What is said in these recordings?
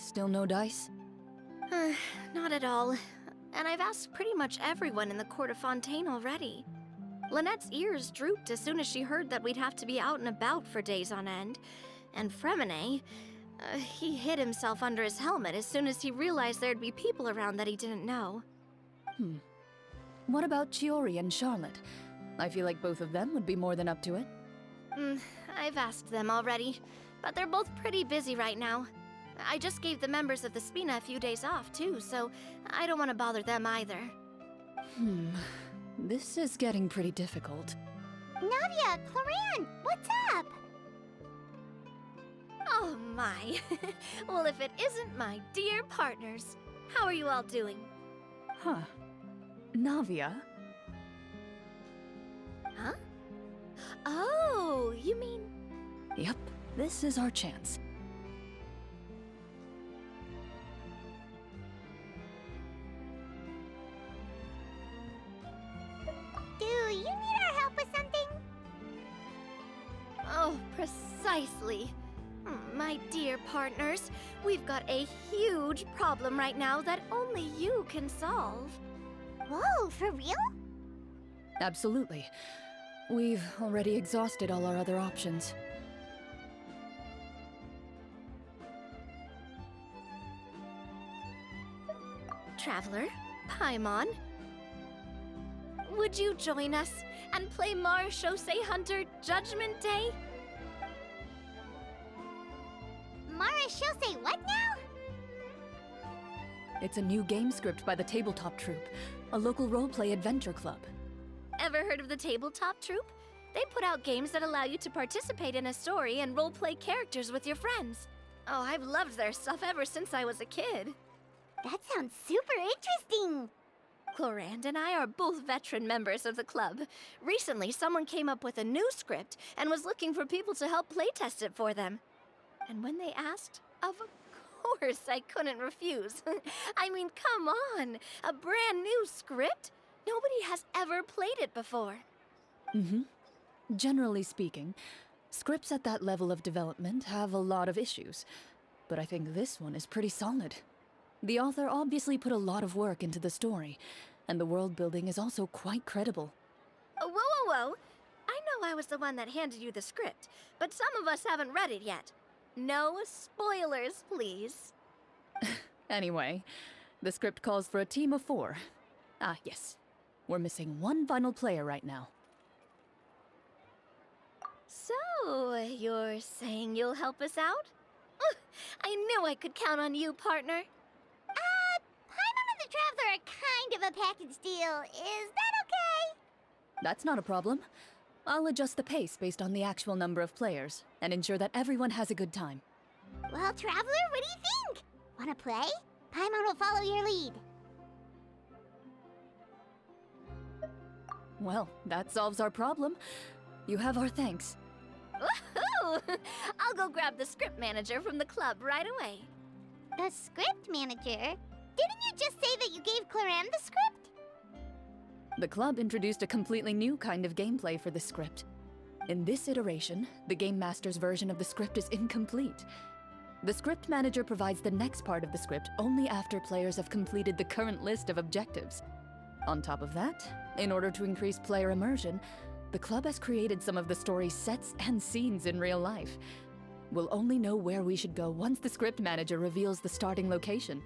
Still no dice? Not at all. And I've asked pretty much everyone in the court of Fontaine already. Lynette's ears drooped as soon as she heard that we'd have to be out and about for days on end. And Fremine, he hid himself under his helmet as soon as he realized there'd be people around that he didn't know. What about Chiori and Charlotte? I feel like both of them would be more than up to it. I've asked them already, but they're both pretty busy right now. I just gave the members of the Spina a few days off, too, so I don't want to bother them either. This is getting pretty difficult. Navia, Clorinde, what's up? Oh my. Well, if it isn't my dear partners. How are you all doing? Huh. Navia? Huh? Oh, you mean... Yep, this is our chance. Do you need our help with something? Oh, precisely. My dear partners, we've got a huge problem right now that only you can solve. Whoa, for real? Absolutely. We've already exhausted all our other options. Traveler, Paimon, would you join us and play Marechaussee Hunter Judgment Day? Marechaussee what now? It's a new game script by the Tabletop Troupe, a local roleplay adventure club. Ever heard of the Tabletop Troupe? They put out games that allow you to participate in a story and roleplay characters with your friends. Oh, I've loved their stuff ever since I was a kid. That sounds super interesting. Clorinde and I are both veteran members of the club. Recently, someone came up with a new script and was looking for people to help playtest it for them. And when they asked, of course I couldn't refuse. I mean, come on, a brand new script? Nobody has ever played it before. Generally speaking, scripts at that level of development have a lot of issues, but I think this one is pretty solid. The author obviously put a lot of work into the story, and the world building is also quite credible. Whoa, whoa, whoa! I know I was the one that handed you the script, but some of us haven't read it yet. No spoilers, please. Anyway, the script calls for a team of 4. Ah, yes. We're missing one final player right now. So, you're saying you'll help us out? I knew I could count on you, partner. Paimon and the Traveler are kind of a package deal. Is that okay? That's not a problem. I'll adjust the pace based on the actual number of players, and ensure that everyone has a good time. Well, Traveler, what do you think? Wanna play? Paimon will follow your lead. Well, that solves our problem. You have our thanks. Woohoo! I'll go grab the script manager from the club right away. The script manager? Didn't you just say that you gave Clorinde the script? The club introduced a completely new kind of gameplay for the script. In this iteration, the Game Master's version of the script is incomplete. The script manager provides the next part of the script only after players have completed the current list of objectives. On top of that, in order to increase player immersion, the club has created some of the story's sets and scenes in real life. We'll only know where we should go once the script manager reveals the starting location.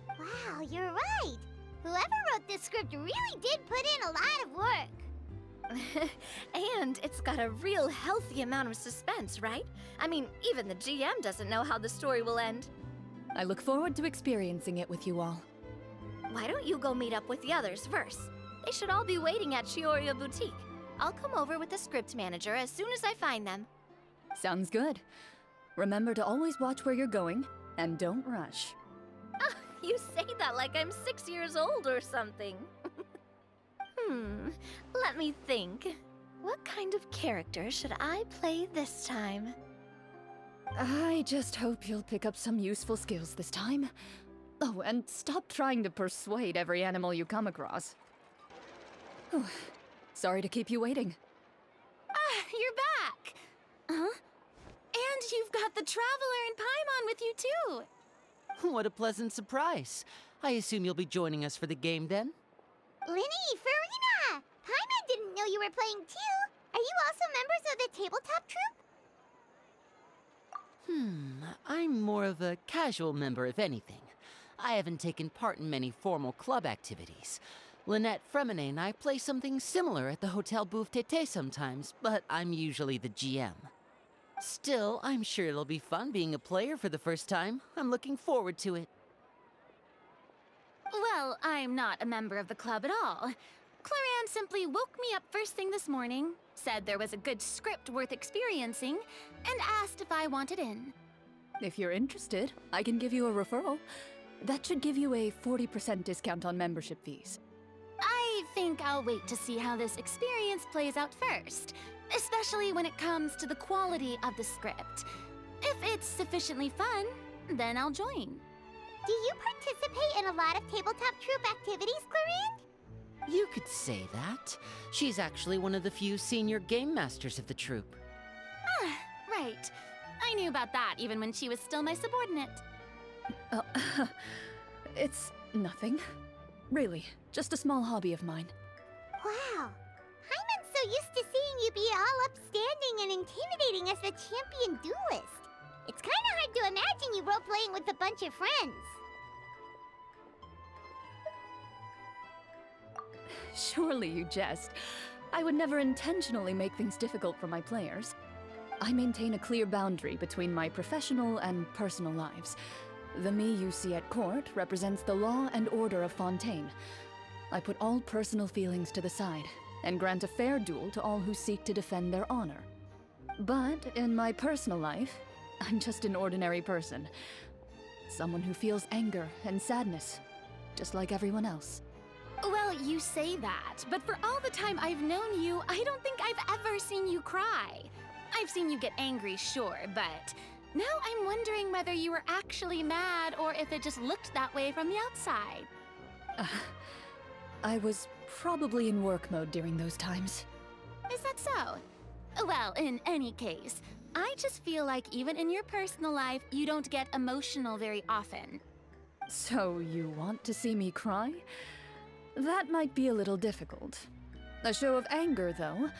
Wow, you're right. Whoever wrote this script really did put in a lot of work. And it's got a real healthy amount of suspense, right? I mean, even the GM doesn't know how the story will end. I look forward to experiencing it with you all. Why don't you go meet up with the others first? They should all be waiting at Chioria Boutique. I'll come over with the script manager as soon as I find them. Sounds good. Remember to always watch where you're going, and don't rush. You say that like I'm 6 years old or something. Let me think. What kind of character should I play this time? I just hope you'll pick up some useful skills this time. Oh, and stop trying to persuade every animal you come across. Oh, sorry to keep you waiting. You're back! Huh? And you've got the Traveler and Paimon with you too! What a pleasant surprise. I assume you'll be joining us for the game then? Linny, Farina! Paimon didn't know you were playing too. Are you also members of the tabletop troupe? I'm more of a casual member, if anything. I haven't taken part in many formal club activities. Lynette Fremine and I play something similar at the Hotel Bouffe Tété sometimes, but I'm usually the GM. Still, I'm sure it'll be fun being a player for the first time. I'm looking forward to it. Well, I'm not a member of the club at all. Clorinde simply woke me up first thing this morning, said there was a good script worth experiencing, and asked if I wanted in. If you're interested, I can give you a referral. That should give you a 40% discount on membership fees. I think I'll wait to see how this experience plays out first, especially when it comes to the quality of the script. If it's sufficiently fun, then I'll join. Do you participate in a lot of tabletop troupe activities, Clorinde? You could say that. She's actually one of the few senior game masters of the troupe. Ah, right. I knew about that even when she was still my subordinate. It's nothing. Really, just a small hobby of mine. Wow. Paimon's so used to seeing you be all upstanding and intimidating as the champion duelist. It's kind of hard to imagine you role-playing with a bunch of friends. Surely you jest. I would never intentionally make things difficult for my players. I maintain a clear boundary between my professional and personal lives. The me you see at court represents the law and order of Fontaine. I put all personal feelings to the side and grant a fair duel to all who seek to defend their honor. But in my personal life, I'm just an ordinary person. Someone who feels anger and sadness, just like everyone else. Well, you say that, but for all the time I've known you, I don't think I've ever seen you cry. I've seen you get angry, sure, but now I'm wondering whether you were actually mad or if it just looked that way from the outside. I was probably in work mode during those times. Is that so? Well, in any case, I just feel like even in your personal life, you don't get emotional very often. So you want to see me cry? That might be a little difficult. A show of anger, though,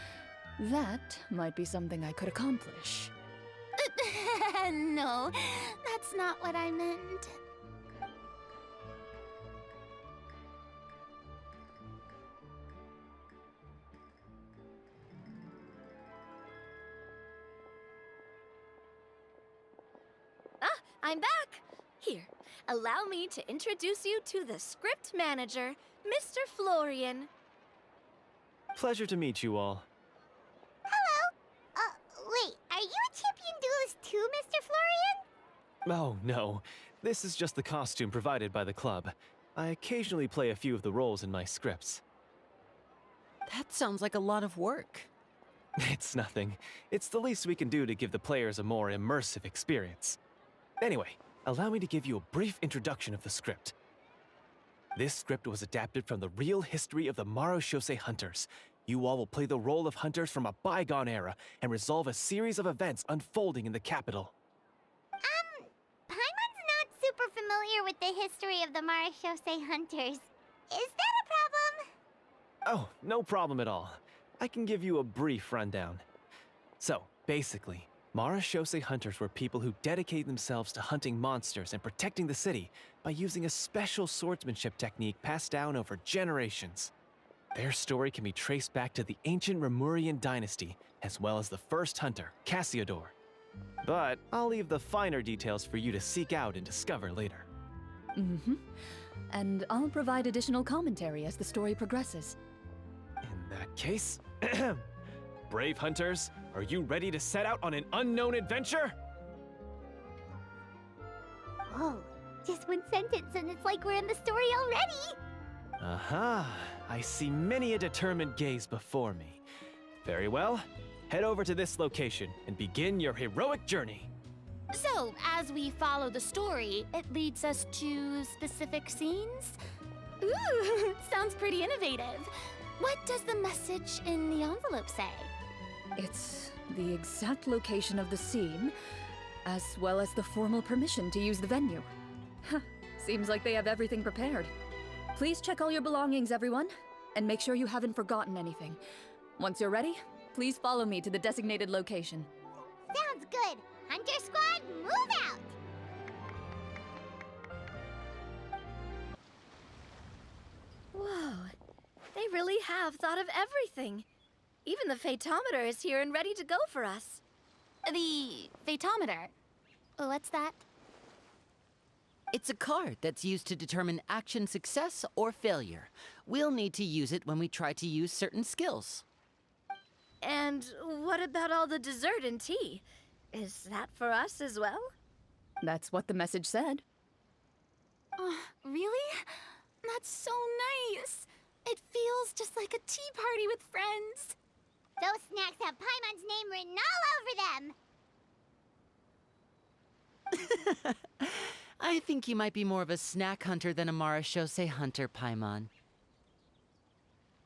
that might be something I could accomplish. No, that's not what I meant. I'm back! Here, allow me to introduce you to the script manager, Mr. Florian. Pleasure to meet you all. Wait, are you a champion duelist too, Mr. Florian? Oh, no. This is just the costume provided by the club. I occasionally play a few of the roles in my scripts. That sounds like a lot of work. It's nothing. It's the least we can do to give the players a more immersive experience. Anyway, allow me to give you a brief introduction of the script. This script was adapted from the real history of the Marechaussee Hunters. You all will play the role of hunters from a bygone era and resolve a series of events unfolding in the capital. Paimon's not super familiar with the history of the Marechaussee Hunters. Is that a problem? Oh, no problem at all. I can give you a brief rundown. So, basically, Marechaussee Hunters were people who dedicated themselves to hunting monsters and protecting the city by using a special swordsmanship technique passed down over generations. Their story can be traced back to the ancient Remurian dynasty, as well as the first hunter, Cassiodor. But I'll leave the finer details for you to seek out and discover later. Mm-hmm. And I'll provide additional commentary as the story progresses. In that case, brave hunters, are you ready to set out on an unknown adventure? Whoa, just one sentence and it's like we're in the story already! Aha, I see many a determined gaze before me. Very well, head over to this location and begin your heroic journey. So, as we follow the story, it leads us to specific scenes? Ooh, sounds pretty innovative. What does the message in the envelope say? It's the exact location of the scene, as well as the formal permission to use the venue. Seems like they have everything prepared. Please check all your belongings, everyone, and make sure you haven't forgotten anything. Once you're ready, please follow me to the designated location. Sounds good. Hunter Squad, move out! Whoa, they really have thought of everything. Even the phaetometer is here and ready to go for us. The phaetometer. What's that? It's a card that's used to determine action success or failure. We'll need to use it when we try to use certain skills. And what about all the dessert and tea? Is that for us as well? That's what the message said. Really? That's so nice. It feels just like a tea party with friends. Those snacks have Paimon's name written all over them! I think you might be more of a snack hunter than a Marachose hunter, Paimon.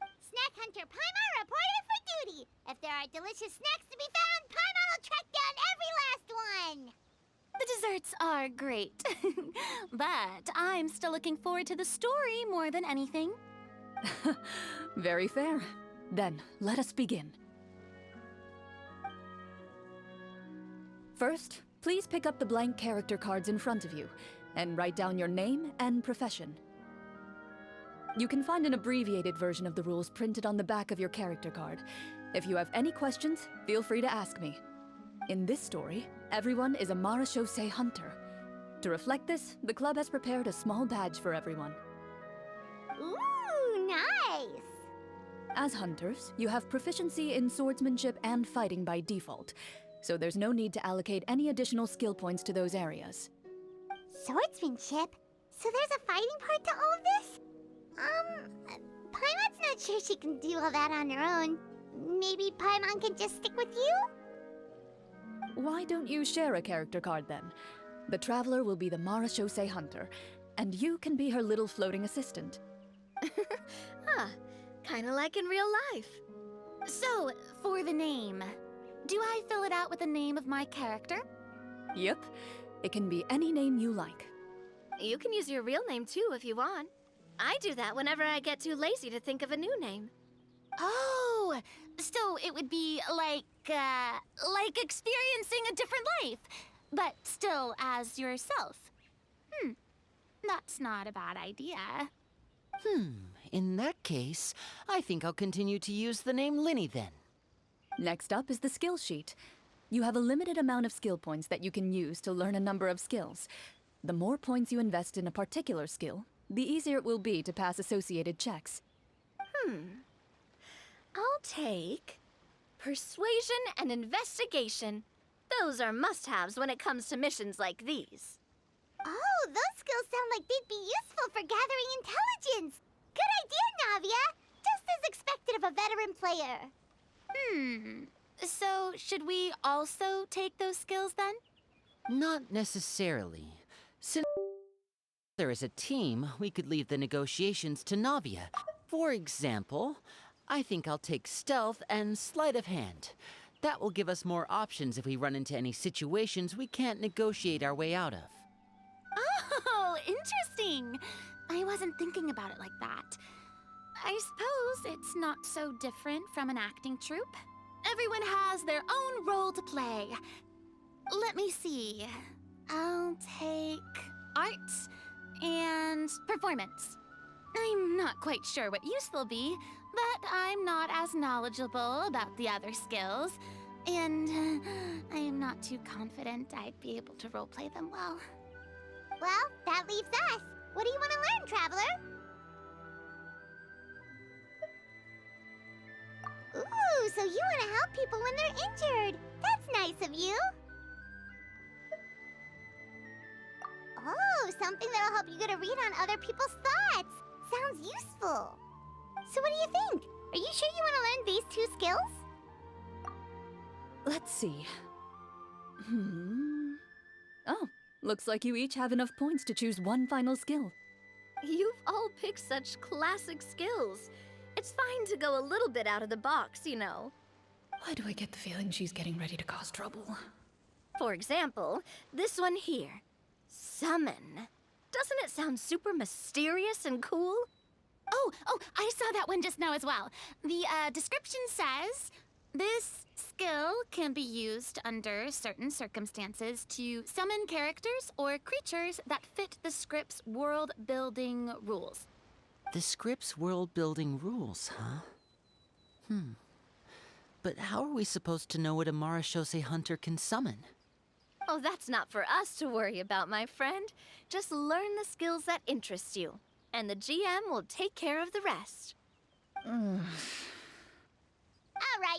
Snack Hunter Paimon reported for duty! If there are delicious snacks to be found, Paimon will track down every last one! The desserts are great. But I'm still looking forward to the story more than anything. Very fair. Then, let us begin. First, please pick up the blank character cards in front of you, and write down your name and profession. You can find an abbreviated version of the rules printed on the back of your character card. If you have any questions, feel free to ask me. In this story, everyone is a Marachose hunter. To reflect this, the club has prepared a small badge for everyone. Ooh, nice! As hunters, you have proficiency in swordsmanship and fighting by default, so there's no need to allocate any additional skill points to those areas. Swordsmanship? So there's a fighting part to all of this? Paimon's not sure she can do all that on her own. Maybe Paimon can just stick with you? Why don't you share a character card then? The Traveler will be the Marachose hunter, and you can be her little floating assistant. Huh, kinda like in real life. So, for the name, do I fill it out with the name of my character? Yep, it can be any name you like. You can use your real name too if you want. I do that whenever I get too lazy to think of a new name. Oh, so it would be like experiencing a different life, but still as yourself. That's not a bad idea. In that case, I think I'll continue to use the name Linny then. Next up is the skill sheet. You have a limited amount of skill points that you can use to learn a number of skills. The more points you invest in a particular skill, the easier it will be to pass associated checks. I'll take persuasion and investigation. Those are must-haves when it comes to missions like these. Oh, those skills sound like they'd be useful for gathering intelligence! Good idea, Navia! Just as expected of a veteran player. So should we also take those skills then? Not necessarily. Since there is a team, we could leave the negotiations to Navia. For example, I think I'll take stealth and sleight of hand. That will give us more options if we run into any situations we can't negotiate our way out of. Oh, interesting. I wasn't thinking about it like that. I suppose it's not so different from an acting troupe. Everyone has their own role to play. Let me see. I'll take arts and performance. I'm not quite sure what use they'll be, but I'm not as knowledgeable about the other skills, and I'm not too confident I'd be able to roleplay them well. Well, that leaves us. What do you want to learn, Traveler? Ooh, so you want to help people when they're injured. That's nice of you. Oh, something that'll help you get a read on other people's thoughts. Sounds useful. So what do you think? Are you sure you want to learn these two skills? Let's see. Oh, looks like you each have enough points to choose one final skill. You've all picked such classic skills. It's fine to go a little bit out of the box, you know. Why do I get the feeling she's getting ready to cause trouble? For example, this one here. Summon. Doesn't it sound super mysterious and cool? Oh, I saw that one just now as well. The description says, this skill can be used under certain circumstances to summon characters or creatures that fit the script's world-building rules. The script's world-building rules, huh? But how are we supposed to know what a Marashose hunter can summon? Oh, that's not for us to worry about, my friend. Just learn the skills that interest you, and the GM will take care of the rest. Alright,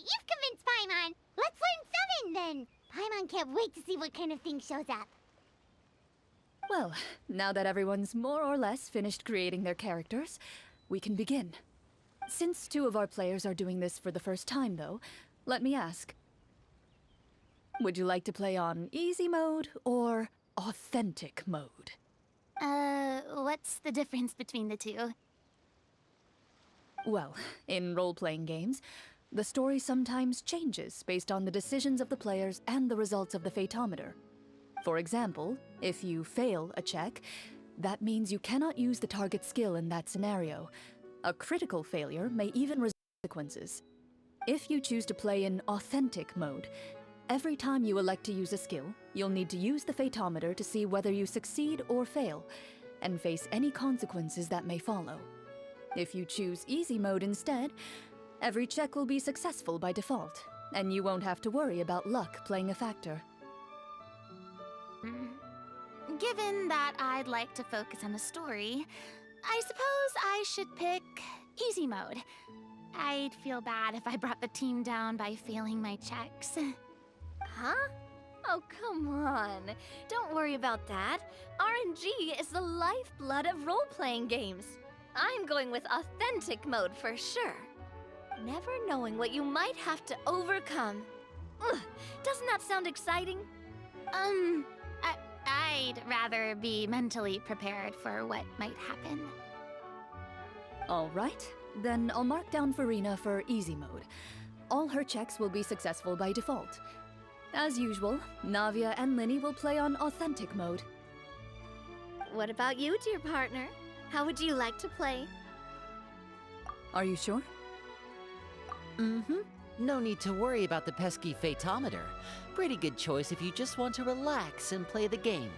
you've convinced Paimon. Let's learn summon then. Paimon can't wait to see what kind of thing shows up. Well, now that everyone's more or less finished creating their characters, we can begin. Since 2 of our players are doing this for the first time, though, let me ask. Would you like to play on easy mode or authentic mode? What's the difference between the two? Well, in role-playing games, the story sometimes changes based on the decisions of the players and the results of the fatometer. For example, if you fail a check, that means you cannot use the target skill in that scenario. A critical failure may even result in consequences. If you choose to play in authentic mode, every time you elect to use a skill, you'll need to use the fatometer to see whether you succeed or fail, and face any consequences that may follow. If you choose easy mode instead, every check will be successful by default, and you won't have to worry about luck playing a factor. Given that I'd like to focus on the story, I suppose I should pick easy mode. I'd feel bad if I brought the team down by failing my checks. Huh? Oh, come on. Don't worry about that. RNG is the lifeblood of role-playing games. I'm going with authentic mode for sure. Never knowing what you might have to overcome. Ugh, doesn't that sound exciting? I'd rather be mentally prepared for what might happen. All right, then I'll mark down Farina for easy mode. All her checks will be successful by default. As usual, Navia and Linny will play on authentic mode. What about you, dear partner? How would you like to play? Are you sure? No need to worry about the pesky fatometer. Pretty good choice if you just want to relax and play the game.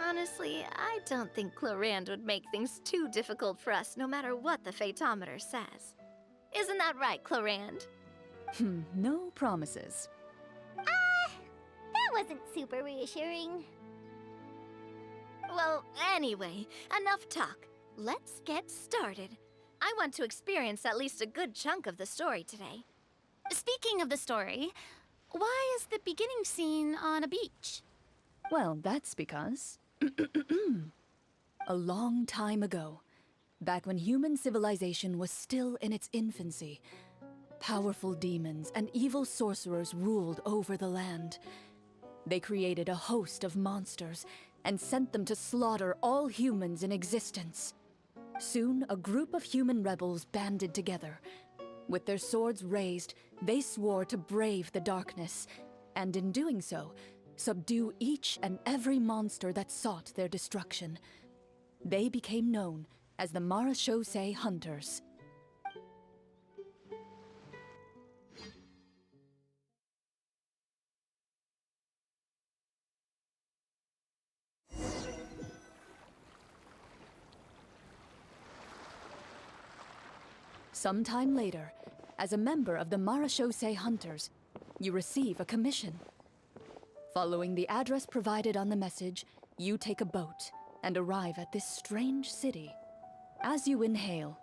Honestly, I don't think Clorinde would make things too difficult for us no matter what the fatometer says. Isn't that right, Clorinde? No promises. That wasn't super reassuring. Well, anyway, enough talk. Let's get started. I want to experience at least a good chunk of the story today. Speaking of the story, why is the beginning scene on a beach? Well, that's because... a long time ago, back when human civilization was still in its infancy, powerful demons and evil sorcerers ruled over the land. They created a host of monsters and sent them to slaughter all humans in existence. Soon, a group of human rebels banded together. With their swords raised, they swore to brave the darkness, and in doing so, subdue each and every monster that sought their destruction. They became known as the Marashose Hunters. Sometime later, as a member of the Marashose Hunters, you receive a commission. Following the address provided on the message, you take a boat and arrive at this strange city. As you inhale,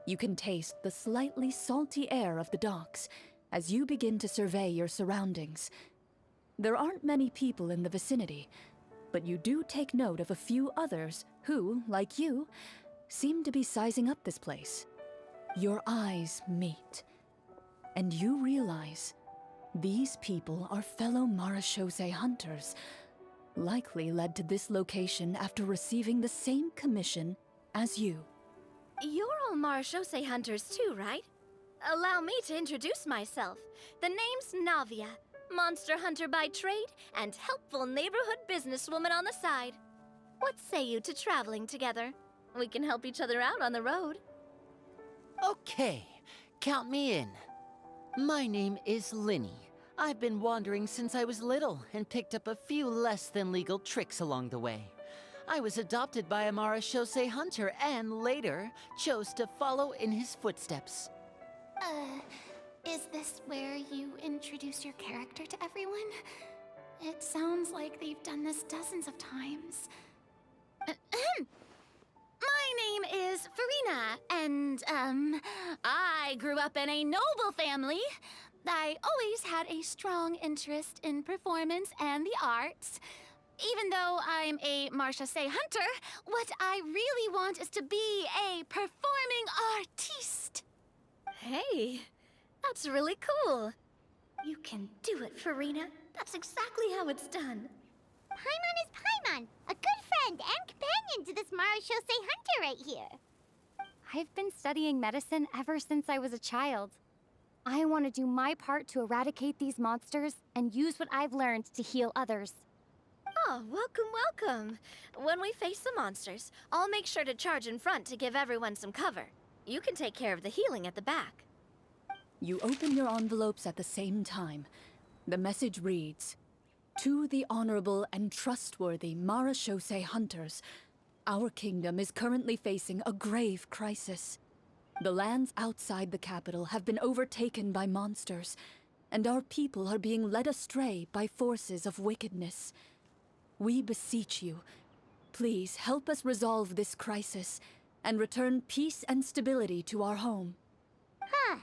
you can taste the slightly salty air of the docks as you begin to survey your surroundings. There aren't many people in the vicinity, but you do take note of a few others who, like you, seem to be sizing up this place. Your eyes meet, and you realize these people are fellow Marashose hunters, likely led to this location after receiving the same commission as you. You're all Marashose hunters too, right? Allow me to introduce myself. The name's Navia, monster hunter by trade and helpful neighborhood businesswoman on the side. What say you to traveling together? We can help each other out on the road. Okay, count me in. My name is Linny. I've been wandering since I was little and picked up a few less than legal tricks along the way. I was adopted by a Marachose hunter and later chose to follow in his footsteps. Is this where you introduce your character to everyone? It sounds like they've done this dozens of times. My name is Farina, and, I grew up in a noble family. I always had a strong interest in performance and the arts. Even though I'm a Marchese hunter, what I really want is to be a performing artiste. Hey, that's really cool. You can do it, Farina. That's exactly how it's done. Paimon is Paimon, a good friend and companion to this Marachose hunter right here. I've been studying medicine ever since I was a child. I want to do my part to eradicate these monsters and use what I've learned to heal others. Oh, welcome, welcome. When we face the monsters, I'll make sure to charge in front to give everyone some cover. You can take care of the healing at the back. You open your envelopes at the same time. The message reads, "To the honorable and trustworthy Marachose hunters, our kingdom is currently facing a grave crisis. The lands outside the capital have been overtaken by monsters, and our people are being led astray by forces of wickedness. We beseech you, please help us resolve this crisis and return peace and stability to our home." Huh.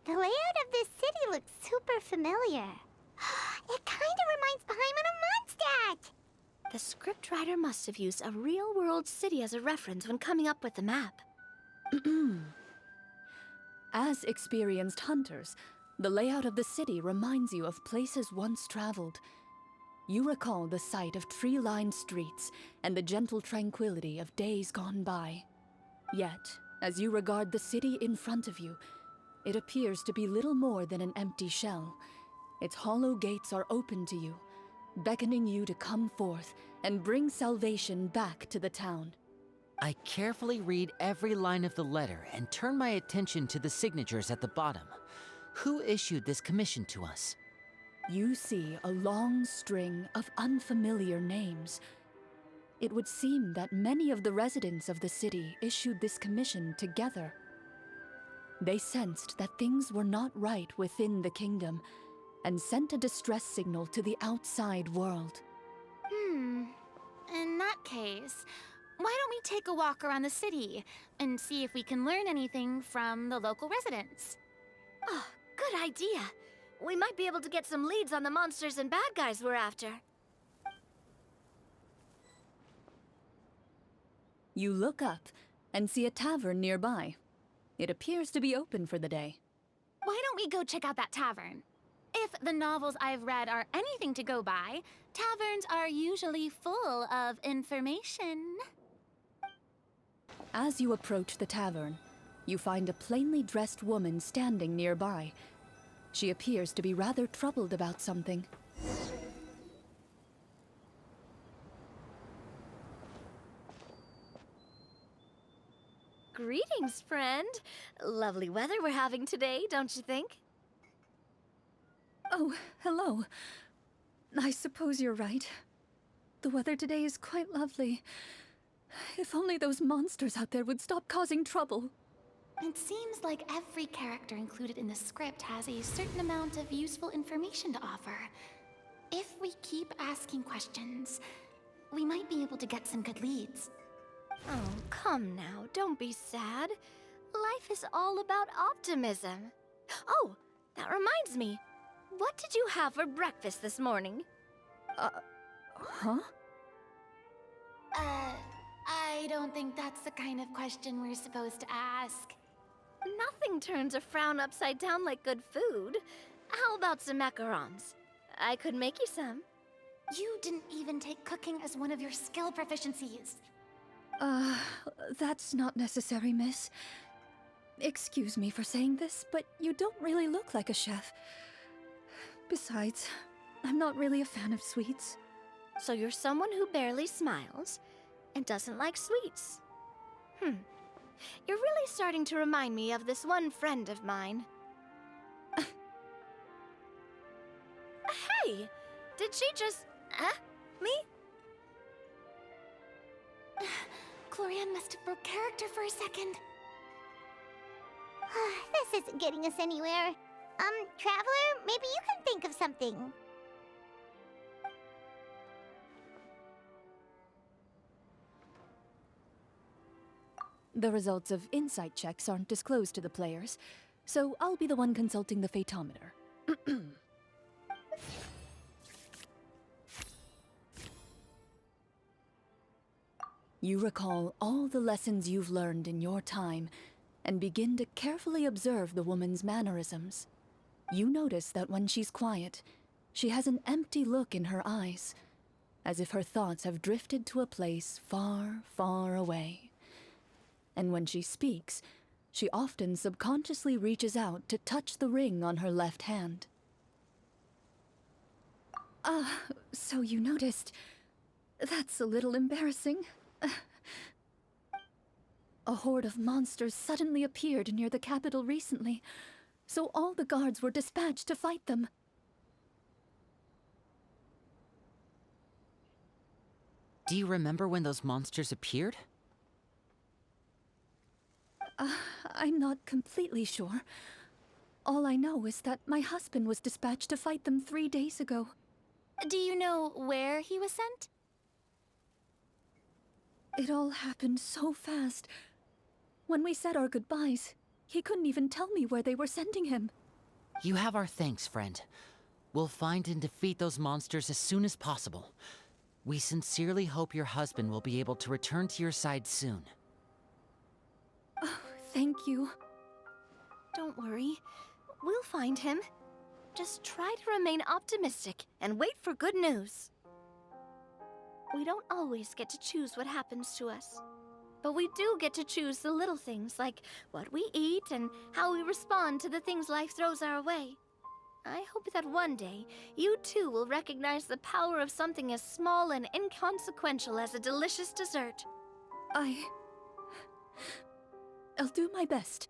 The layout of this city looks super familiar. It kinda reminds Paimon of Mondstadt! The scriptwriter must have used a real-world city as a reference when coming up with the map. As experienced hunters, the layout of the city reminds you of places once traveled. You recall the sight of tree-lined streets and the gentle tranquility of days gone by. Yet, as you regard the city in front of you, it appears to be little more than an empty shell. Its hollow gates are open to you, beckoning you to come forth and bring salvation back to the town. I carefully read every line of the letter and turn my attention to the signatures at the bottom. Who issued this commission to us? You see a long string of unfamiliar names. It would seem that many of the residents of the city issued this commission together. They sensed that things were not right within the kingdom and sent a distress signal to the outside world. In that case, why don't we take a walk around the city and see if we can learn anything from the local residents? Oh, good idea. We might be able to get some leads on the monsters and bad guys we're after. You look up and see a tavern nearby. It appears to be open for the day. Why don't we go check out that tavern? If the novels I've read are anything to go by, taverns are usually full of information. As you approach the tavern, you find a plainly dressed woman standing nearby. She appears to be rather troubled about something. Greetings, friend. Lovely weather we're having today, don't you think? Oh, hello. I suppose you're right. The weather today is quite lovely. If only those monsters out there would stop causing trouble. It seems like every character included in the script has a certain amount of useful information to offer. If we keep asking questions, we might be able to get some good leads. Oh, come now, don't be sad. Life is all about optimism. Oh, that reminds me. What did you have for breakfast this morning? Huh? I don't think that's the kind of question we're supposed to ask. Nothing turns a frown upside down like good food. How about some macarons? I could make you some. You didn't even take cooking as one of your skill proficiencies. That's not necessary, miss. Excuse me for saying this, but you don't really look like a chef. Besides, I'm not really a fan of sweets. So you're someone who barely smiles. and doesn't like sweets. You're really starting to remind me of this one friend of mine. Hey! Did she just... me? Clorinde must have broke character for a second. This isn't getting us anywhere. Traveler, maybe you can think of something. The results of insight checks aren't disclosed to the players, so I'll be the one consulting the photometer. You recall all the lessons you've learned in your time and begin to carefully observe the woman's mannerisms. You notice that when she's quiet, she has an empty look in her eyes, as if her thoughts have drifted to a place far, far away. And when she speaks, she often subconsciously reaches out to touch the ring on her left hand. So you noticed. That's a little embarrassing. A horde of monsters suddenly appeared near the capital recently, so all the guards were dispatched to fight them. Do you remember when those monsters appeared? I'm not completely sure. All I know is that my husband was dispatched to fight them 3 days ago. Do you know where he was sent? It all happened so fast. When we said our goodbyes, he couldn't even tell me where they were sending him. You have our thanks, friend. We'll find and defeat those monsters as soon as possible. We sincerely hope your husband will be able to return to your side soon. Oh, thank you. Don't worry. We'll find him. Just try to remain optimistic and wait for good news. We don't always get to choose what happens to us. But we do get to choose the little things, like what we eat and how we respond to the things life throws our way. I hope that one day, you too will recognize the power of something as small and inconsequential as a delicious dessert. I'll do my best.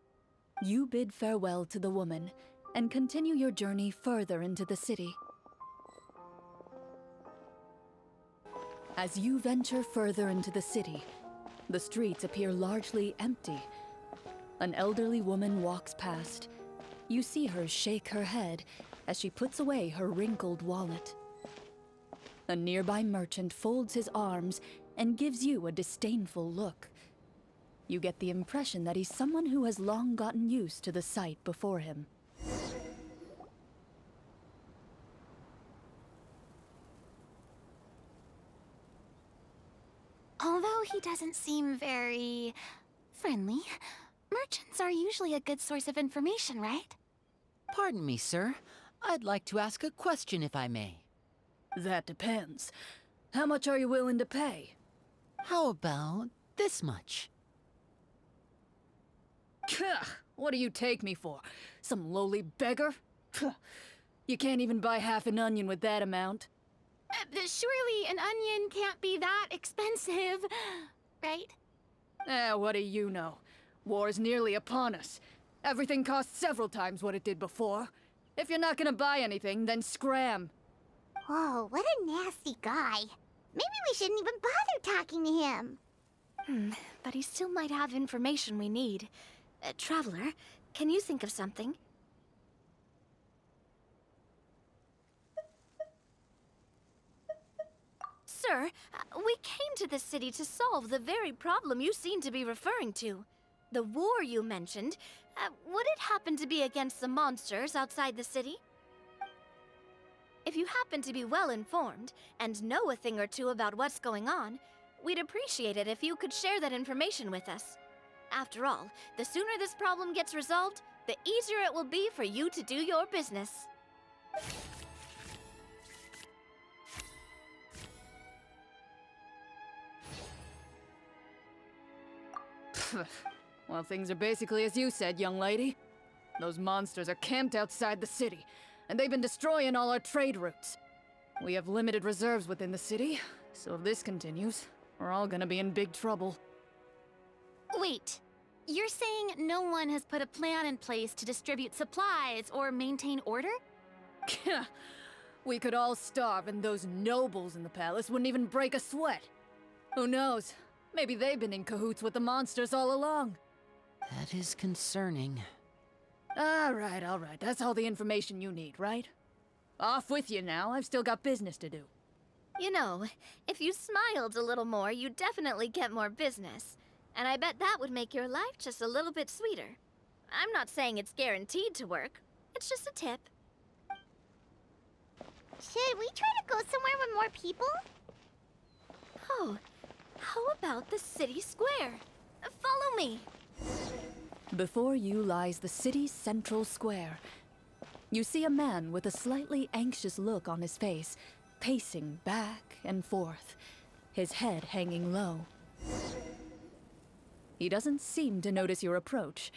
You bid farewell to the woman, and continue your journey further into the city. As you venture further into the city, the streets appear largely empty. An elderly woman walks past. You see her shake her head as she puts away her wrinkled wallet. A nearby merchant folds his arms and gives you a disdainful look. You get the impression that he's someone who has long gotten used to the sight before him. Although he doesn't seem very friendly, merchants are usually a good source of information, right? Pardon me, sir. I'd like to ask a question if I may. That depends. How much are you willing to pay? How about this much? What do you take me for? Some lowly beggar? You can't even buy half an onion with that amount. Surely an onion can't be that expensive, right? What do you know? War's nearly upon us. Everything costs several times what it did before. If you're not gonna buy anything, then scram. Whoa, what a nasty guy. Maybe we shouldn't even bother talking to him. But he still might have information we need. Traveler, can you think of something? Sir, we came to this city to solve the very problem you seem to be referring to. The war you mentioned, would it happen to be against the monsters outside the city? If you happen to be well informed and know a thing or two about what's going on, we'd appreciate it if you could share that information with us. After all, the sooner this problem gets resolved, the easier it will be for you to do your business. Well, things are basically as you said, young lady. Those monsters are camped outside the city, and they've been destroying all our trade routes. We have limited reserves within the city, so if this continues, we're all gonna be in big trouble. Wait, you're saying no one has put a plan in place to distribute supplies or maintain order? We could all starve and those nobles in the palace wouldn't even break a sweat. Who knows? Maybe they've been in cahoots with the monsters all along. That is concerning. All right. That's all the information you need, right? Off with you now. I've still got business to do. You know, if you smiled a little more, you'd definitely get more business. And I bet that would make your life just a little bit sweeter. I'm not saying it's guaranteed to work. It's just a tip. Should we try to go somewhere with more people? Oh, how about the city square? Follow me. Before you lies the city's central square. You see a man with a slightly anxious look on his face, pacing back and forth, his head hanging low. He doesn't seem to notice your approach.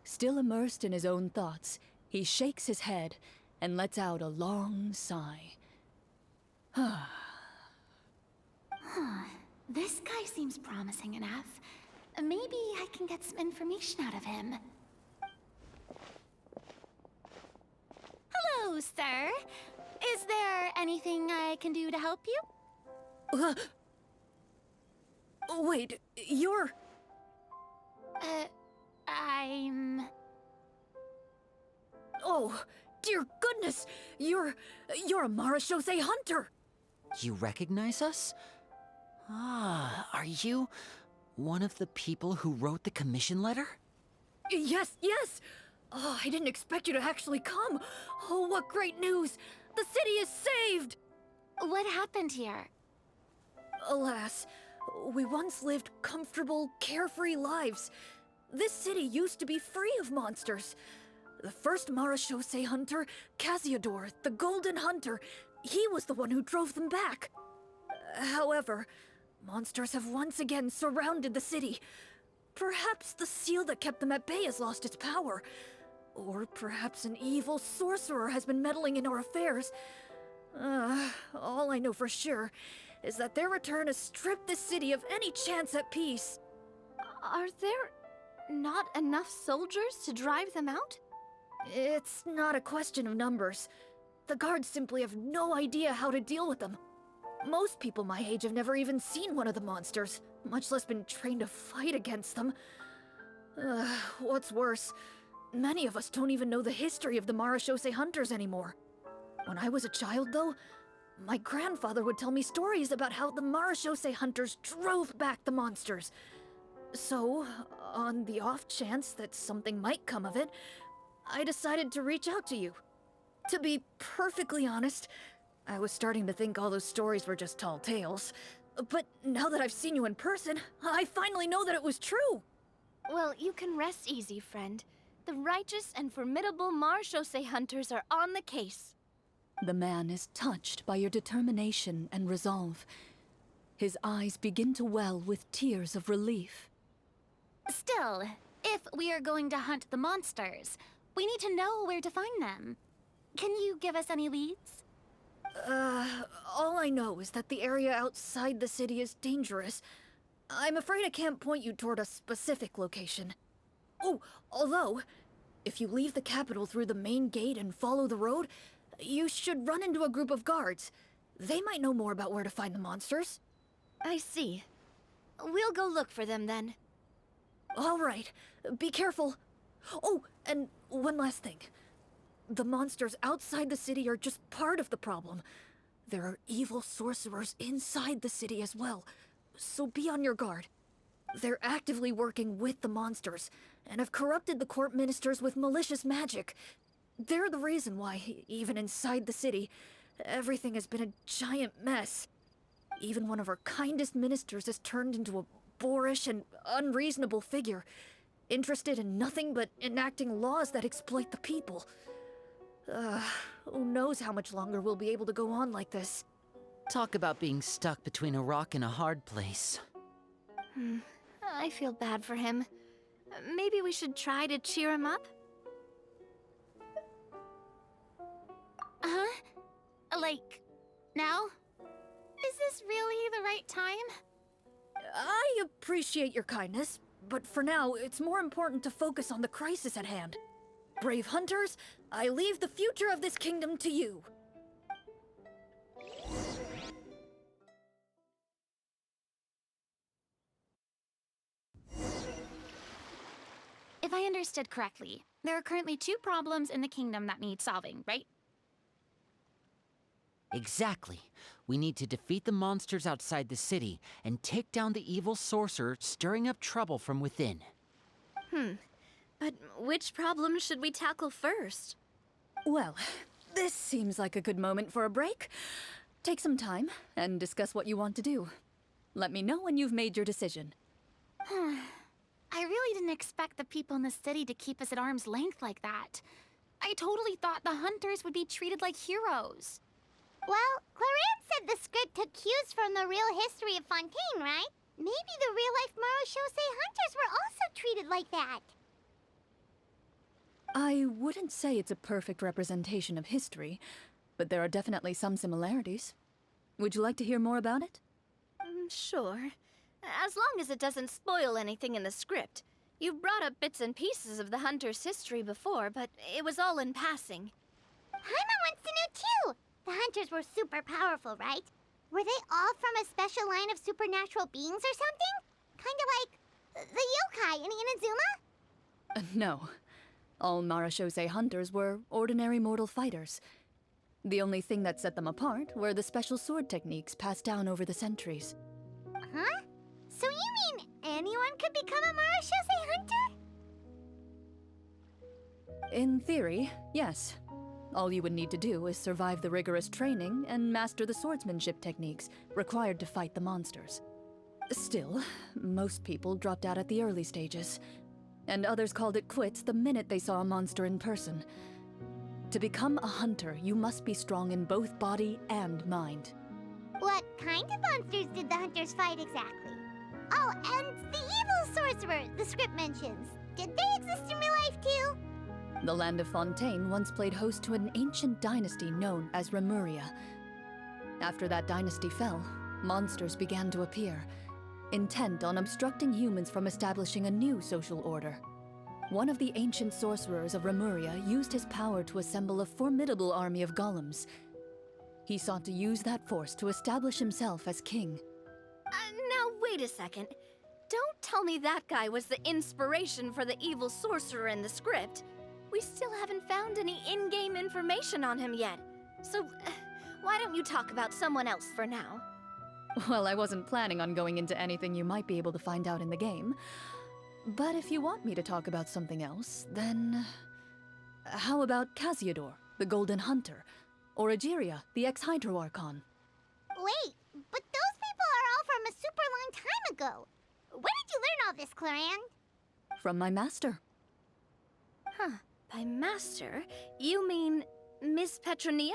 Still immersed in his own thoughts, he shakes his head and lets out a long sigh. This guy seems promising enough. Maybe I can get some information out of him. Hello, sir. Is there anything I can do to help you? Wait, you're... I'm... Oh, dear goodness! You're a Marashose hunter! You recognize us? Ah, are you one of the people who wrote the commission letter? Yes! Oh, I didn't expect you to actually come. Oh, what great news! The city is saved! What happened here? Alas, we once lived comfortable, carefree lives. This city used to be free of monsters. The first Marashose hunter, Casiodor, the Golden Hunter, he was the one who drove them back. However, monsters have once again surrounded the city. Perhaps the seal that kept them at bay has lost its power. Or perhaps an evil sorcerer has been meddling in our affairs. All I know for sure is that their return has stripped the city of any chance at peace. Are there not enough soldiers to drive them out? It's not a question of numbers. The guards simply have no idea how to deal with them. Most people my age have never even seen one of the monsters, much less been trained to fight against them. What's worse, many of us don't even know the history of the Marashose hunters anymore. When I was a child, though, my grandfather would tell me stories about how the Marashose hunters drove back the monsters. So, on the off chance that something might come of it, I decided to reach out to you. To be perfectly honest, I was starting to think all those stories were just tall tales. But now that I've seen you in person, I finally know that it was true! Well, you can rest easy, friend. The righteous and formidable Marashose hunters are on the case. The man is touched by your determination and resolve. His eyes begin to well with tears of relief. Still, if we are going to hunt the monsters, we need to know where to find them. Can you give us any leads? All I know is that the area outside the city is dangerous. I'm afraid I can't point you toward a specific location. Oh, although, if you leave the capital through the main gate and follow the road, you should run into a group of guards. They might know more about where to find the monsters. I see. We'll go look for them then. All right, be careful. Oh, and one last thing. The monsters outside the city are just part of the problem. There are evil sorcerers inside the city as well, so be on your guard. They're actively working with the monsters, and have corrupted the court ministers with malicious magic. They're the reason why, even inside the city, everything has been a giant mess. Even one of our kindest ministers has turned into a boorish and unreasonable figure, interested in nothing but enacting laws that exploit the people. Who knows how much longer we'll be able to go on like this. Talk about being stuck between a rock and a hard place. I feel bad for him. Maybe we should try to cheer him up? Like, now? Is this really the right time? I appreciate your kindness, but for now, it's more important to focus on the crisis at hand. Brave hunters, I leave the future of this kingdom to you. If I understood correctly, there are currently 2 problems in the kingdom that need solving, right? Exactly. We need to defeat the monsters outside the city and take down the evil sorcerer stirring up trouble from within. But which problem should we tackle first? Well, this seems like a good moment for a break. Take some time and discuss what you want to do. Let me know when you've made your decision. I really didn't expect the people in the city to keep us at arm's length like that. I totally thought the hunters would be treated like heroes. Well, Clorinde said the script took cues from the real history of Fontaine, right? Maybe the real-life Marachose hunters were also treated like that. I wouldn't say it's a perfect representation of history, but there are definitely some similarities. Would you like to hear more about it? Sure. As long as it doesn't spoil anything in the script. You've brought up bits and pieces of the hunter's history before, but it was all in passing. Hyman wants to know too! The hunters were super powerful, right? Were they all from a special line of supernatural beings or something? Kind of like the yokai in Inazuma? No. All Marachose hunters were ordinary mortal fighters. The only thing that set them apart were the special sword techniques passed down over the centuries. Huh? So you mean anyone could become a Marachose hunter? In theory, yes. All you would need to do is survive the rigorous training and master the swordsmanship techniques required to fight the monsters. Still, most people dropped out at the early stages, and others called it quits the minute they saw a monster in person. To become a hunter, you must be strong in both body and mind. What kind of monsters did the hunters fight exactly? Oh, and the evil sorcerer the script mentions. Did they exist in real life too? The land of Fontaine once played host to an ancient dynasty known as Remuria. After that dynasty fell, monsters began to appear, intent on obstructing humans from establishing a new social order. One of the ancient sorcerers of Remuria used his power to assemble a formidable army of golems. He sought to use that force to establish himself as king. Now wait a second. Don't tell me that guy was the inspiration for the evil sorcerer in the script. We still haven't found any in-game information on him yet. So, why don't you talk about someone else for now? Well, I wasn't planning on going into anything you might be able to find out in the game. But if you want me to talk about something else, then... how about Casiodor, the Golden Hunter? Or Egeria, the ex-Hydro Archon? Wait, but those people are all from a super long time ago. Where did you learn all this, Clorinde? From my master. Huh. By master, you mean Miss Petronia?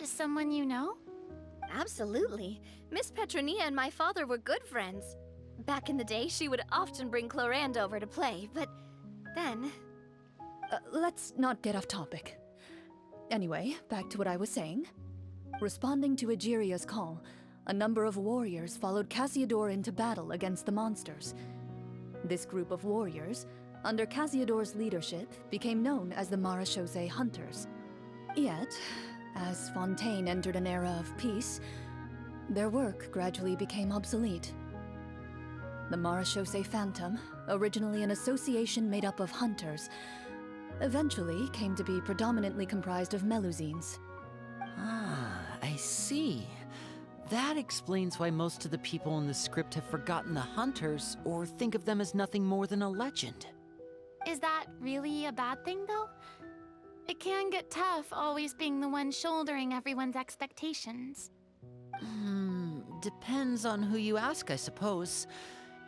Someone you know? Absolutely. Miss Petronia and my father were good friends. Back in the day, she would often bring Clorinde over to play, but then... Let's not get off topic. Anyway, back to what I was saying. Responding to Egeria's call, a number of warriors followed Casiodor into battle against the monsters. This group of warriors, under Casiodor's leadership, became known as the Marachose Hunters. Yet, as Fontaine entered an era of peace, their work gradually became obsolete. The Marachose Phantom, originally an association made up of hunters, eventually came to be predominantly comprised of Melusines. Ah, I see. That explains why most of the people in the script have forgotten the hunters or think of them as nothing more than a legend. Is that really a bad thing, though? It can get tough always being the one shouldering everyone's expectations. Depends on who you ask, I suppose.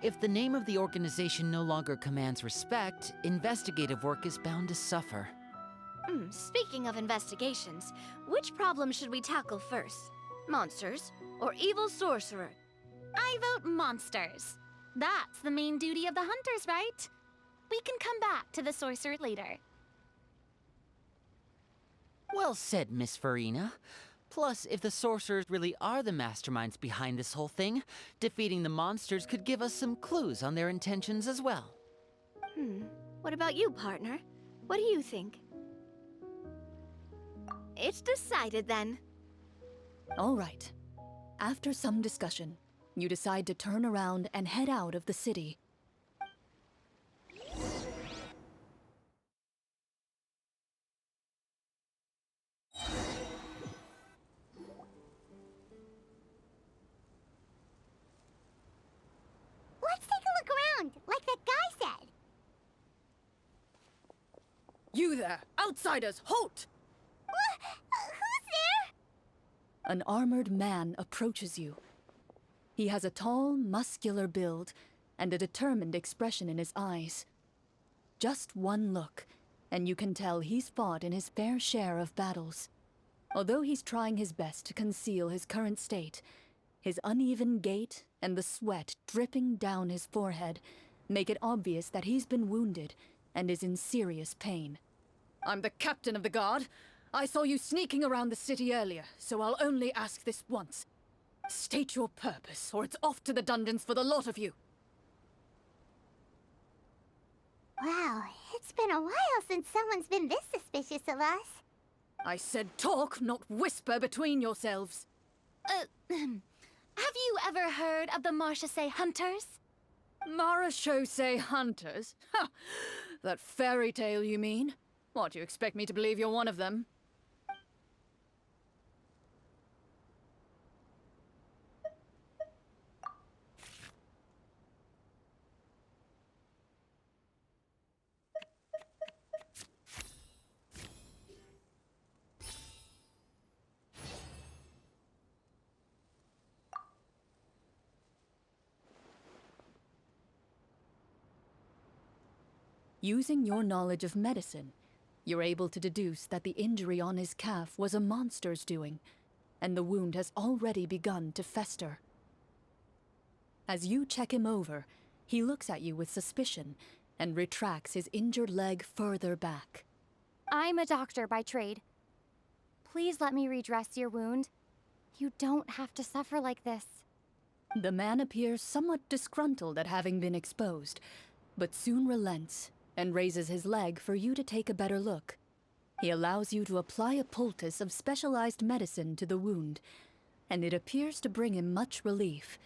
If the name of the organization no longer commands respect, investigative work is bound to suffer. Speaking of investigations, which problem should we tackle first? Monsters or evil sorcerer? I vote monsters. That's the main duty of the hunters, right? We can come back to the sorcerer later. Well said, Miss Farina. Plus, if the sorcerers really are the masterminds behind this whole thing, defeating the monsters could give us some clues on their intentions as well. What about you, partner? What do you think? It's decided then. All right. After some discussion, you decide to turn around and head out of the city. Let's take a look around, like that guy said. You there! Outsiders, halt! Who's there? An armored man approaches you. He has a tall, muscular build and a determined expression in his eyes. Just one look, and you can tell he's fought in his fair share of battles. Although he's trying his best to conceal his current state, his uneven gait and the sweat dripping down his forehead make it obvious that he's been wounded and is in serious pain. I'm the captain of the guard. I saw you sneaking around the city earlier, so I'll only ask this once. State your purpose, or it's off to the dungeons for the lot of you. Wow, it's been a while since someone's been this suspicious of us. I said talk, not whisper between yourselves. Have you ever heard of the Marchese Hunters? Marachose hunters? Ha! That fairy tale, you mean? What, you expect me to believe you're one of them? Using your knowledge of medicine, you're able to deduce that the injury on his calf was a monster's doing, and the wound has already begun to fester. As you check him over, he looks at you with suspicion and retracts his injured leg further back. I'm a doctor by trade. Please let me redress your wound. You don't have to suffer like this. The man appears somewhat disgruntled at having been exposed, but soon relents and raises his leg for you to take a better look. He allows you to apply a poultice of specialized medicine to the wound, and it appears to bring him much relief.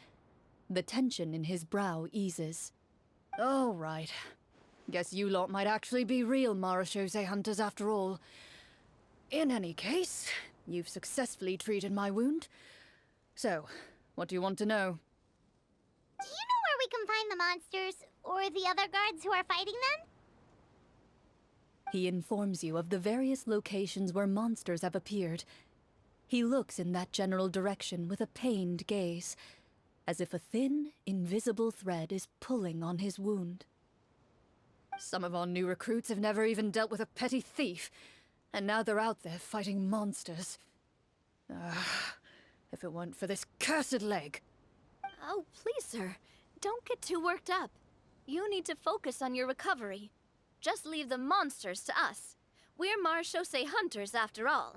The tension in his brow eases. All right. Guess you lot might actually be real Marachose hunters after all. In any case, you've successfully treated my wound. So, what do you want to know? Do you know where we can find the monsters, or the other guards who are fighting them? He informs you of the various locations where monsters have appeared. He looks in that general direction with a pained gaze, as if a thin, invisible thread is pulling on his wound. Some of our new recruits have never even dealt with a petty thief, and now they're out there fighting monsters. If it weren't for this cursed leg. Oh, please, sir. Don't get too worked up. You need to focus on your recovery. Just leave the monsters to us. We're Marachose hunters after all.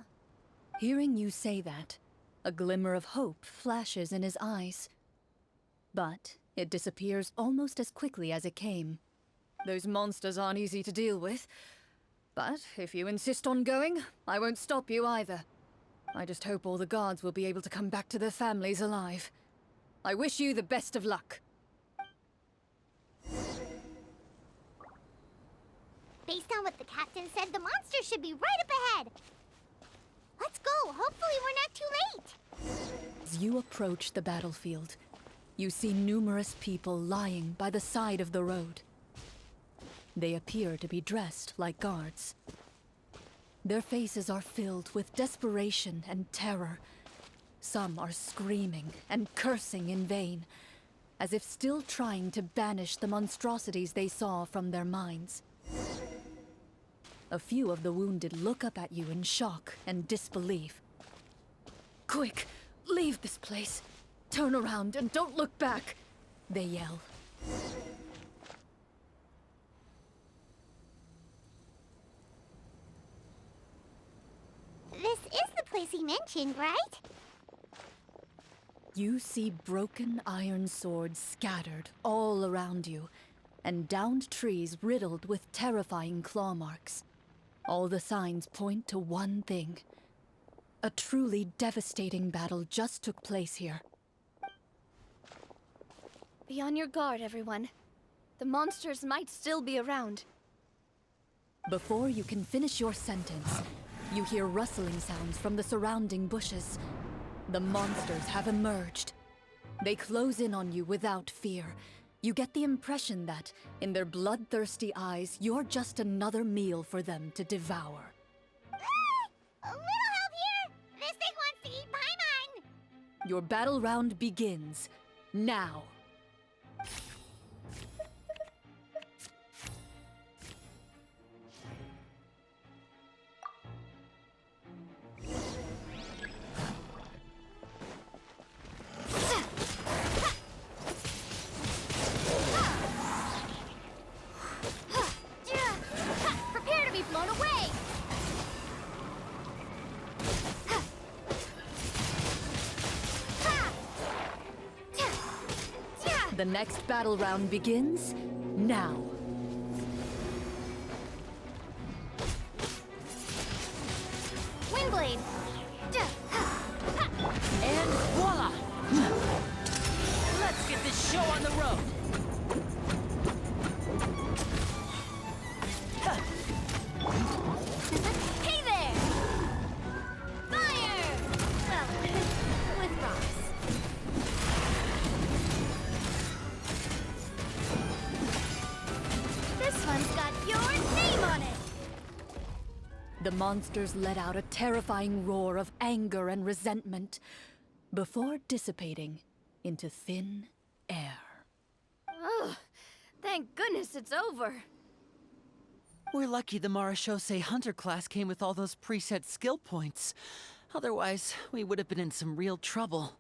Hearing you say that, a glimmer of hope flashes in his eyes. But it disappears almost as quickly as it came. Those monsters aren't easy to deal with. But if you insist on going, I won't stop you either. I just hope all the guards will be able to come back to their families alive. I wish you the best of luck. Based on what the captain said, the monsters should be right up ahead. Let's go. Hopefully we're not too late. As you approach the battlefield, you see numerous people lying by the side of the road. They appear to be dressed like guards. Their faces are filled with desperation and terror. Some are screaming and cursing in vain, as if still trying to banish the monstrosities they saw from their minds. A few of the wounded look up at you in shock and disbelief. Quick, leave this place. Turn around and don't look back, they yell. This is the place he mentioned, right? You see broken iron swords scattered all around you, and downed trees riddled with terrifying claw marks. All the signs point to one thing. A truly devastating battle just took place here. Be on your guard, everyone. The monsters might still be around. Before you can finish your sentence, you hear rustling sounds from the surrounding bushes. The monsters have emerged. They close in on you without fear. You get the impression that, in their bloodthirsty eyes, you're just another meal for them to devour. A little help here! This thing wants to eat Paimon! Your battle round begins now. Prepare to be blown away! The next battle round begins now. Windblade! And voila! Let's get this show on the road! Hey there! Fire! Well, with rocks. This one's got your name on it! The monsters let out a terrifying roar of anger and resentment before dissipating into thin air. Ugh, thank goodness it's over. We're lucky the Marashose Hunter class came with all those preset skill points. Otherwise, we would have been in some real trouble.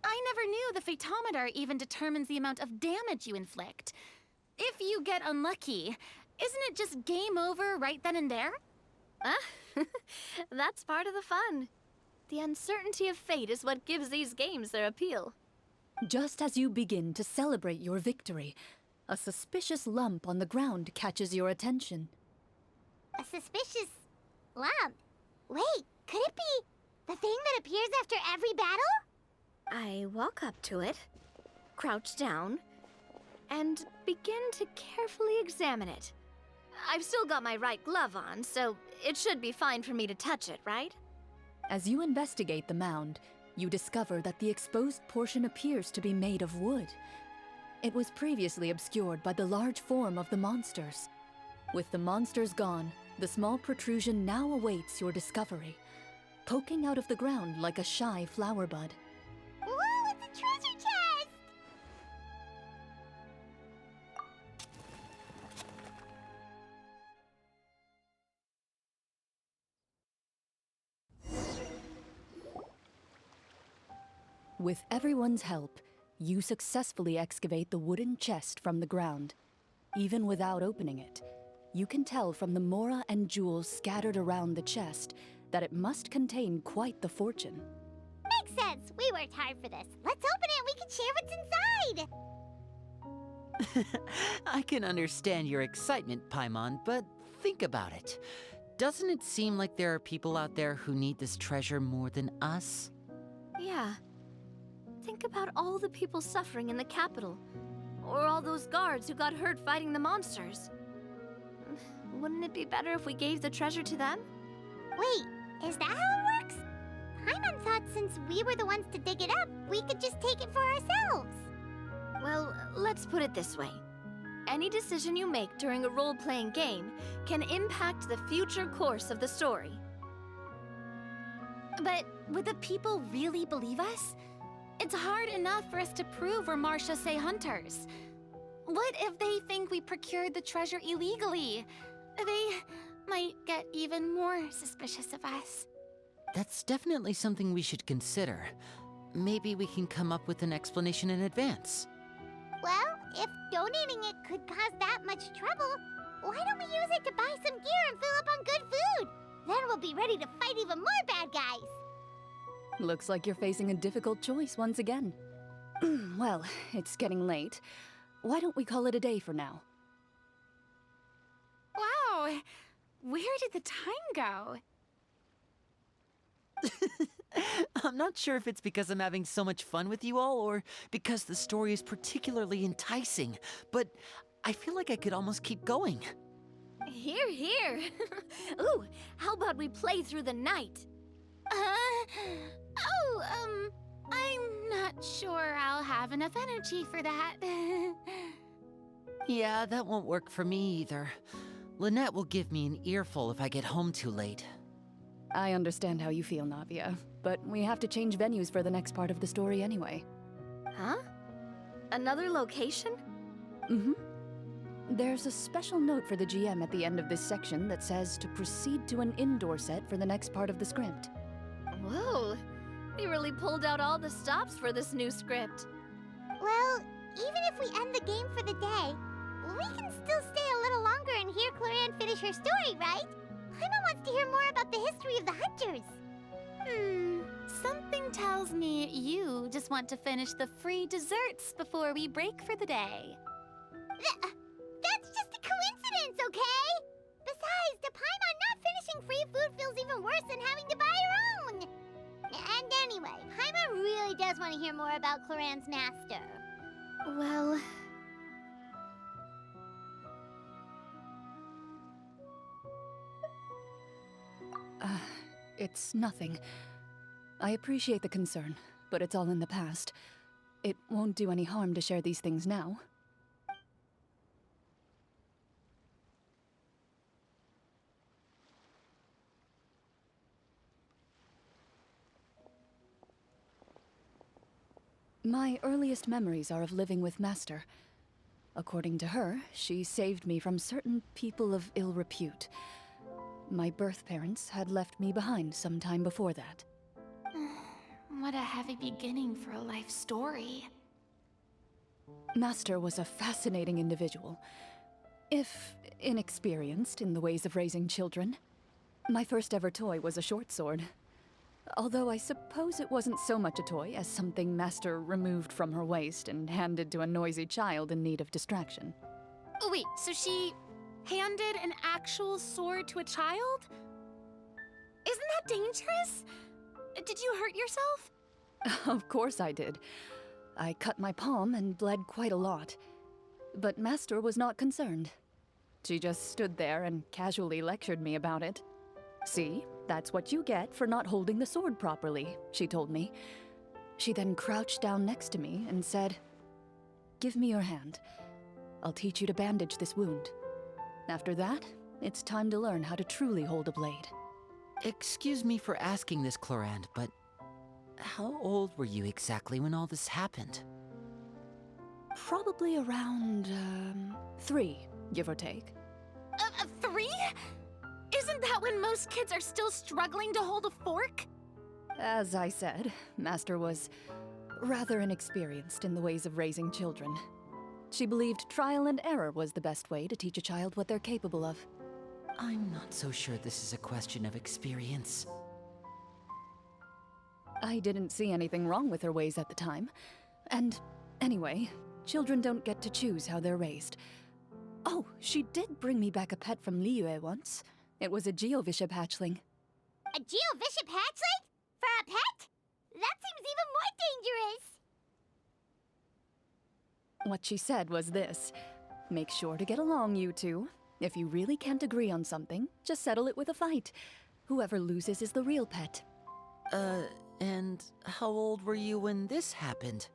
I never knew the phytometer even determines the amount of damage you inflict. If you get unlucky, isn't it just game over right then and there? That's part of the fun. The uncertainty of fate is what gives these games their appeal. Just as you begin to celebrate your victory, a suspicious lump on the ground catches your attention. A suspicious lump. Wait, could it be the thing that appears after every battle? I walk up to it, crouch down, and begin to carefully examine it. I've still got my right glove on, so it should be fine for me to touch it, right? As you investigate the mound, you discover that the exposed portion appears to be made of wood. It was previously obscured by the large form of the monsters. With the monsters gone, the small protrusion now awaits your discovery, poking out of the ground like a shy flower bud. Whoa, it's a treasure chest! With everyone's help, you successfully excavate the wooden chest from the ground. Even without opening it, you can tell from the mora and jewels scattered around the chest that it must contain quite the fortune. Makes sense. We worked hard for this. Let's open it and we can share what's inside. I can understand your excitement, Paimon, but think about it. Doesn't it seem like there are people out there who need this treasure more than us? Yeah. Think about all the people suffering in the capital, or all those guards who got hurt fighting the monsters. Wouldn't it be better if we gave the treasure to them? Wait, is that how it works? Paimon thought since we were the ones to dig it up, we could just take it for ourselves. Well, let's put it this way. Any decision you make during a role-playing game can impact the future course of the story. But would the people really believe us? It's hard enough for us to prove we're Marashose hunters. What if they think we procured the treasure illegally? They might get even more suspicious of us. That's definitely something we should consider. Maybe we can come up with an explanation in advance. Well, if donating it could cause that much trouble, why don't we use it to buy some gear and fill up on good food? Then we'll be ready to fight even more bad guys. Looks like you're facing a difficult choice once again. Well, it's getting late. Why don't we call it a day for now? Wow, where did the time go? I'm not sure if it's because I'm having so much fun with you all or because the story is particularly enticing, but I feel like I could almost keep going. Here, here. Ooh, how about we play through the night? I'm not sure I'll have enough energy for that. Yeah, that won't work for me either. Lynette will give me an earful if I get home too late. I understand how you feel, Navia, but we have to change venues for the next part of the story anyway. Huh? Another location? Mm-hmm. There's a special note for the GM at the end of this section that says to proceed to an indoor set for the next part of the script. Whoa, they really pulled out all the stops for this new script. Well, even if we end the game for the day, we can still stay a little longer and hear Clorinde finish her story, right? Paimon wants to hear more about the history of the Hunters. Something tells me you just want to finish the free desserts before we break for the day. That's just a coincidence, okay? Besides, to Paimon, not finishing free food feels even worse than having to buy her own. And anyway, Paimon really does want to hear more about Clorinde's master. Well... It's nothing. I appreciate the concern, but it's all in the past. It won't do any harm to share these things now. My earliest memories are of living with Master. According to her, she saved me from certain people of ill repute. My birth parents had left me behind some time before that. What a heavy beginning for a life story. Master was a fascinating individual, if inexperienced in the ways of raising children. My first ever toy was a short sword. Although I suppose it wasn't so much a toy as something Master removed from her waist and handed to a noisy child in need of distraction. Oh wait, so she handed an actual sword to a child? Isn't that dangerous? Did you hurt yourself? Of course I did. I cut my palm and bled quite a lot. But Master was not concerned. She just stood there and casually lectured me about it. See, that's what you get for not holding the sword properly, she told me. She then crouched down next to me and said, "Give me your hand. I'll teach you to bandage this wound. After that, it's time to learn how to truly hold a blade." Excuse me for asking this, Clorinde, but how old were you exactly when all this happened? Probably around, 3, give or take. 3? Isn't that when most kids are still struggling to hold a fork? As I said, Master was rather inexperienced in the ways of raising children. She believed trial and error was the best way to teach a child what they're capable of. I'm not so sure this is a question of experience. I didn't see anything wrong with her ways at the time. And anyway, children don't get to choose how they're raised. Oh, she did bring me back a pet from Liyue once. It was a Geovishap hatchling. A Geovishap hatchling? For a pet? That seems even more dangerous. What she said was this: make sure to get along, you two. If you really can't agree on something, just settle it with a fight. Whoever loses is the real pet. And how old were you when this happened?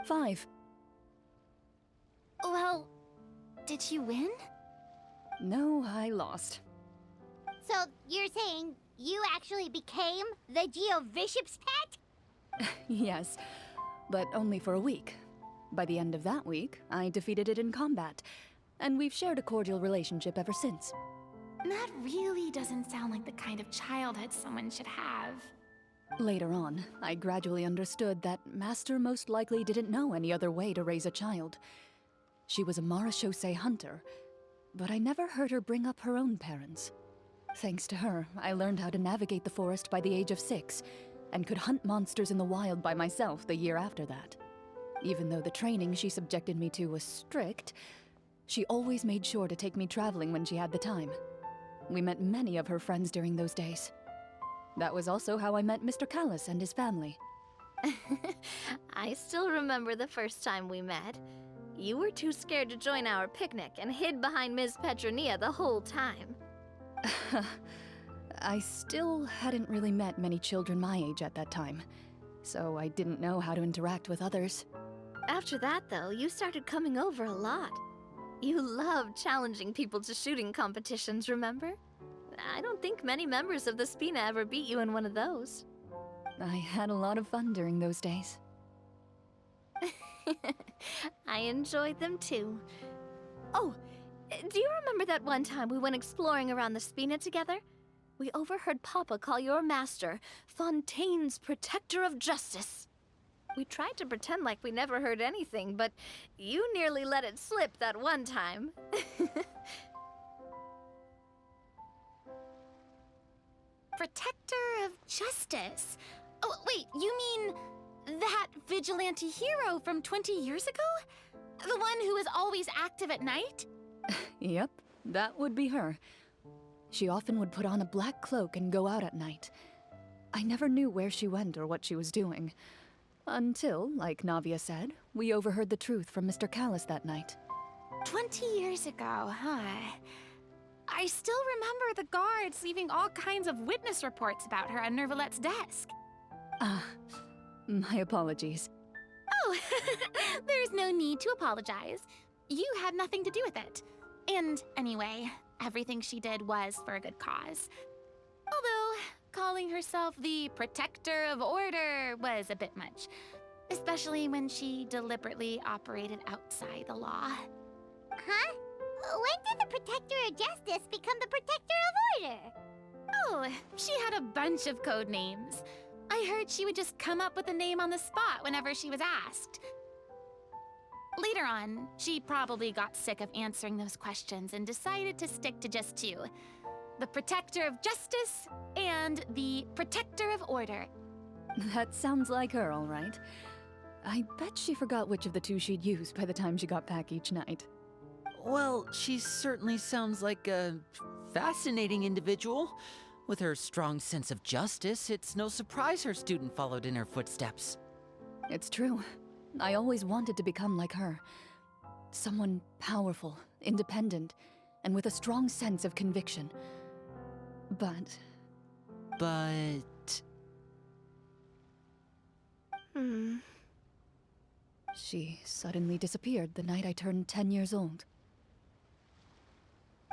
5. Well, did you win? No, I lost. So, you're saying you actually became the Geovishap's pet? Yes, but only for a week. By the end of that week, I defeated it in combat, and we've shared a cordial relationship ever since. That really doesn't sound like the kind of childhood someone should have. Later on, I gradually understood that Master most likely didn't know any other way to raise a child. She was a Marachose hunter, but I never heard her bring up her own parents. Thanks to her, I learned how to navigate the forest by the age of 6, and could hunt monsters in the wild by myself the year after that. Even though the training she subjected me to was strict, she always made sure to take me traveling when she had the time. We met many of her friends during those days. That was also how I met Mr. Callis and his family. I still remember the first time we met. You were too scared to join our picnic and hid behind Ms. Petronia the whole time. I still hadn't really met many children my age at that time, so I didn't know how to interact with others. After that, though, you started coming over a lot. You loved challenging people to shooting competitions, remember? I don't think many members of the Spina ever beat you in one of those. I had a lot of fun during those days. I enjoyed them too. Oh, do you remember that one time we went exploring around the Spina together? We overheard Papa call your master Fontaine's Protector of Justice. We tried to pretend like we never heard anything, but you nearly let it slip that one time. Protector of Justice? Oh, wait, you mean that vigilante hero from 20 years ago? The one who is always active at night? Yep, that would be her. She often would put on a black cloak and go out at night. I never knew where she went or what she was doing. Until, like Navia said, we overheard the truth from Mr. Callis that night. 20 years ago, huh? I still remember the guards leaving all kinds of witness reports about her on Nervalette's desk. My apologies. Oh, there's no need to apologize. You had nothing to do with it. And anyway, everything she did was for a good cause. Although, calling herself the Protector of Order was a bit much. Especially when she deliberately operated outside the law. Huh? When did the Protector of Justice become the Protector of Order? Oh, she had a bunch of code names. I heard she would just come up with a name on the spot whenever she was asked. Later on, she probably got sick of answering those questions and decided to stick to just 2. The Protector of Justice and the Protector of Order. That sounds like her, all right. I bet she forgot which of the 2 she'd use by the time she got back each night. Well, she certainly sounds like a fascinating individual. With her strong sense of justice, it's no surprise her student followed in her footsteps. It's true. I always wanted to become like her. Someone powerful, independent, and with a strong sense of conviction. But... She suddenly disappeared the night I turned 10 years old.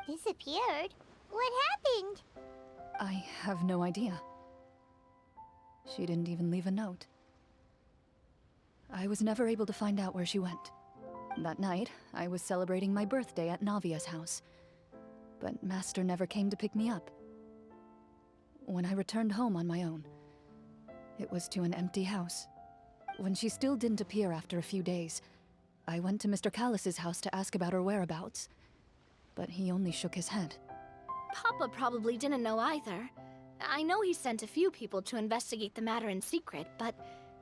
Disappeared? What happened? I have no idea. She didn't even leave a note. I was never able to find out where she went. That night, I was celebrating my birthday at Navia's house, but Master never came to pick me up. When I returned home on my own, it was to an empty house. When she still didn't appear after a few days, I went to Mr. Callis's house to ask about her whereabouts, but he only shook his head. Papa probably didn't know either. I know he sent a few people to investigate the matter in secret, but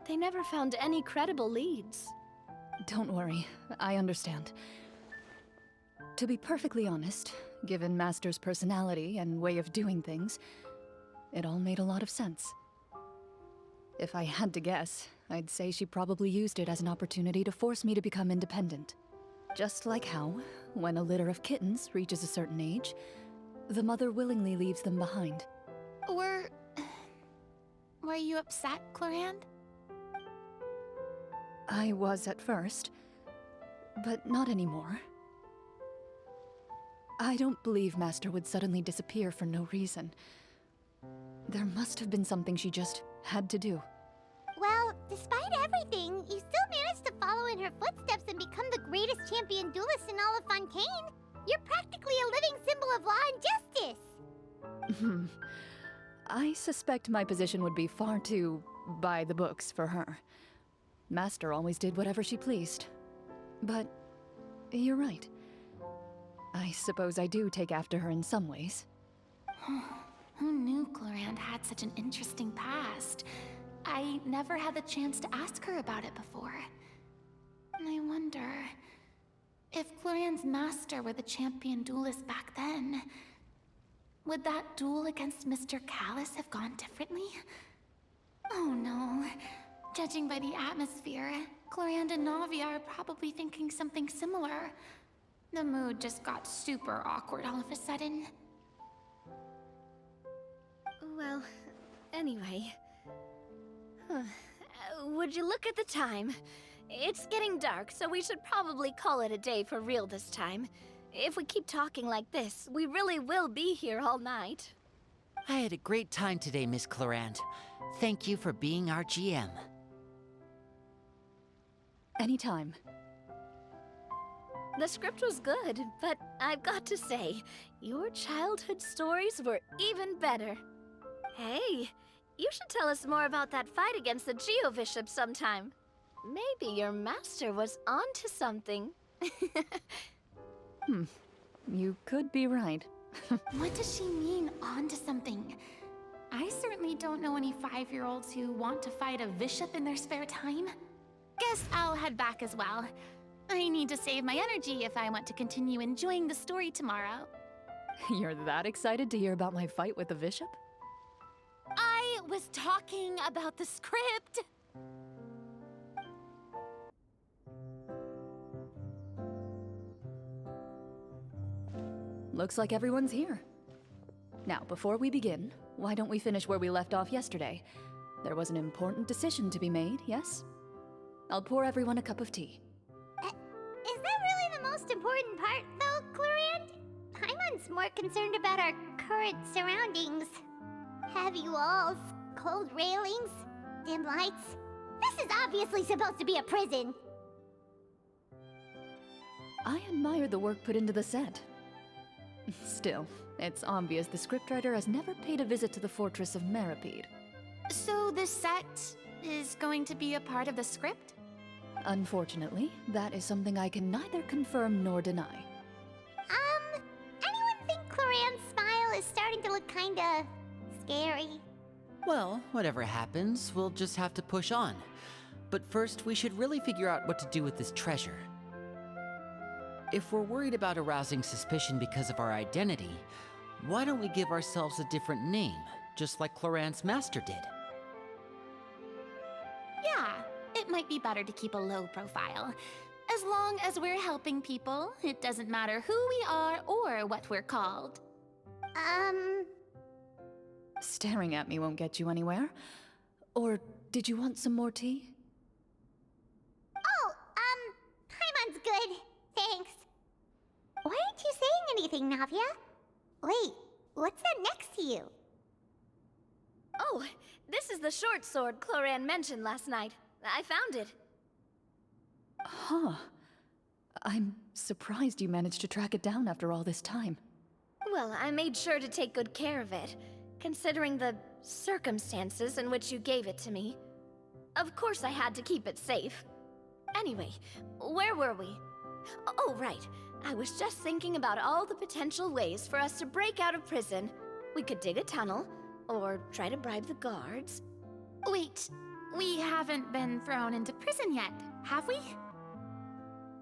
they never found any credible leads. Don't worry, I understand. To be perfectly honest, given Master's personality and way of doing things, it all made a lot of sense. If I had to guess, I'd say she probably used it as an opportunity to force me to become independent. Just like how, when a litter of kittens reaches a certain age, the mother willingly leaves them behind. Were you upset, Clorinde? I was at first, but not anymore. I don't believe Master would suddenly disappear for no reason. There must have been something she just had to do. Well, despite everything, you still managed to follow in her footsteps and become the greatest champion duelist in all of Fontaine. You're practically a living symbol of law and justice. I suspect my position would be far too by the books for her. Master always did whatever she pleased. But you're right. I suppose I do take after her in some ways. Who knew Clorinde had such an interesting past? I never had the chance to ask her about it before. And I wonder... if Clorinde's master were the champion duelist back then, would that duel against Mr. Callus have gone differently? Oh no. Judging by the atmosphere, Clorinde and Navia are probably thinking something similar. The mood just got super awkward all of a sudden. Well, anyway... would you look at the time? It's getting dark, so we should probably call it a day for real this time. If we keep talking like this, we really will be here all night. I had a great time today, Miss Clorinde. Thank you for being our GM. Anytime. The script was good, but I've got to say, your childhood stories were even better. Hey, you should tell us more about that fight against the Geo-Bishop sometime. Maybe your master was onto something. You could be right. What does she mean, onto something? I certainly don't know any 5-year-olds who want to fight a bishop in their spare time. Guess I'll head back as well. I need to save my energy if I want to continue enjoying the story tomorrow. You're that excited to hear about my fight with the bishop? I was talking about the script! Looks like everyone's here. Now, before we begin, why don't we finish where we left off yesterday? There was an important decision to be made, yes? I'll pour everyone a cup of tea. Is that really the most important part, though, Clorinde? Paimon's more concerned about our current surroundings. Heavy walls, cold railings, dim lights. This is obviously supposed to be a prison. I admire the work put into the set. Still, it's obvious the scriptwriter has never paid a visit to the fortress of Meripede. So this set is going to be a part of the script? Unfortunately, that is something I can neither confirm nor deny. Anyone think Clorinde's smile is starting to look kinda scary? Well, whatever happens, we'll just have to push on. But first, we should really figure out what to do with this treasure. If we're worried about arousing suspicion because of our identity, why don't we give ourselves a different name, just like Clorinde's master did? Yeah, it might be better to keep a low profile. As long as we're helping people, it doesn't matter who we are or what we're called. Staring at me won't get you anywhere. Or did you want some more tea? Oh, Paimon's good. Thanks. Why aren't you saying anything, Navia? Wait, what's that next to you? Oh, this is the short sword Clorinde mentioned last night. I found it. Huh. I'm surprised you managed to track it down after all this time. Well, I made sure to take good care of it, considering the circumstances in which you gave it to me. Of course I had to keep it safe. Anyway, where were we? Oh, right. I was just thinking about all the potential ways for us to break out of prison. We could dig a tunnel, or try to bribe the guards. Wait, we haven't been thrown into prison yet, have we?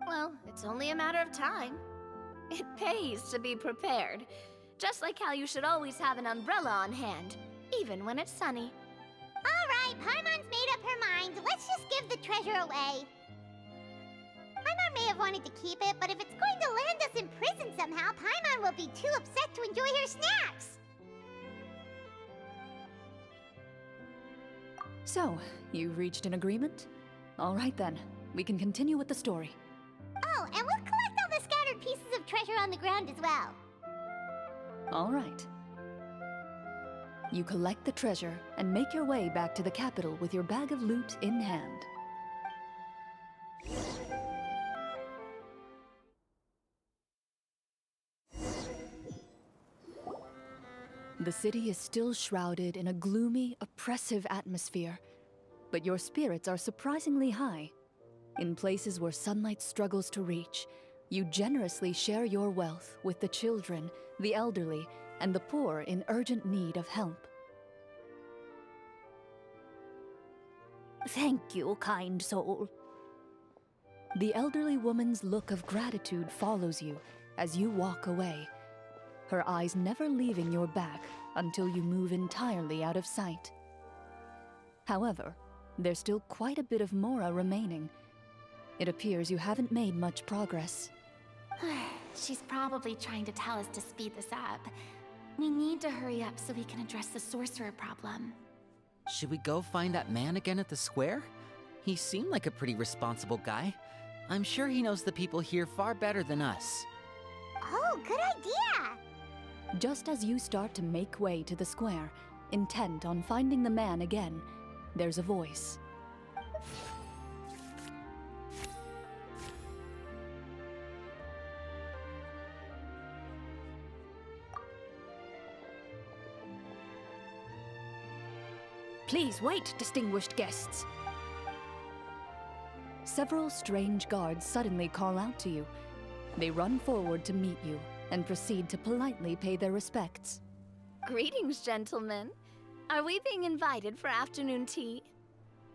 Well, it's only a matter of time. It pays to be prepared. Just like how you should always have an umbrella on hand, even when it's sunny. Alright, Paimon's made up her mind. Let's just give the treasure away. Paimon may have wanted to keep it, but if it's going to land us in prison somehow, Paimon will be too upset to enjoy her snacks. So, you've reached an agreement? All right then, we can continue with the story. Oh, and we'll collect all the scattered pieces of treasure on the ground as well. All right. You collect the treasure and make your way back to the capital with your bag of loot in hand. The city is still shrouded in a gloomy, oppressive atmosphere, but your spirits are surprisingly high. In places where sunlight struggles to reach, you generously share your wealth with the children, the elderly, and the poor in urgent need of help. Thank you, kind soul. The elderly woman's look of gratitude follows you as you walk away, her eyes never leaving your back until you move entirely out of sight. However, there's still quite a bit of Mora remaining. It appears you haven't made much progress. She's probably trying to tell us to speed this up. We need to hurry up so we can address the sorcerer problem. Should we go find that man again at the square? He seemed like a pretty responsible guy. I'm sure he knows the people here far better than us. Oh, good idea! Just as you start to make way to the square, intent on finding the man again, there's a voice. Please wait, distinguished guests. Several strange guards suddenly call out to you. They run forward to meet you and proceed to politely pay their respects. Greetings, gentlemen. Are we being invited for afternoon tea?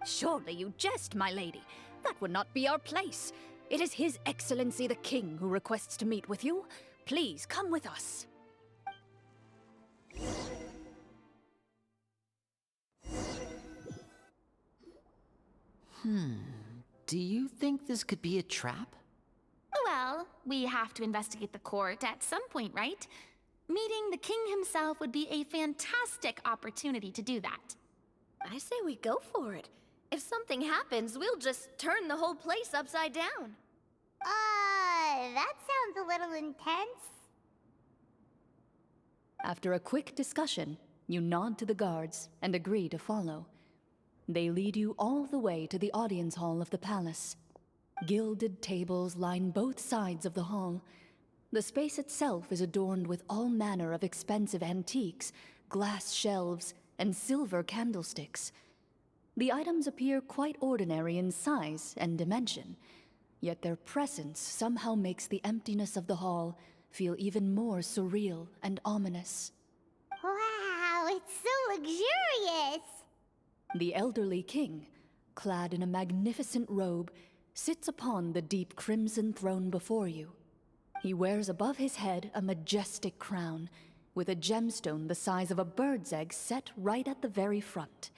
Surely you jest, my lady. That would not be our place. It is His Excellency the King who requests to meet with you. Please come with us. Do you think this could be a trap? Well, we have to investigate the court at some point, right? Meeting the king himself would be a fantastic opportunity to do that. I say we go for it. If something happens, we'll just turn the whole place upside down. That sounds a little intense. After a quick discussion, you nod to the guards and agree to follow. They lead you all the way to the audience hall of the palace. Gilded tables line both sides of the hall. The space itself is adorned with all manner of expensive antiques, glass shelves, and silver candlesticks. The items appear quite ordinary in size and dimension, yet their presence somehow makes the emptiness of the hall feel even more surreal and ominous. Wow, it's so luxurious! The elderly king, clad in a magnificent robe, sits upon the deep crimson throne before you. He wears above his head a majestic crown, with a gemstone the size of a bird's egg set right at the very front.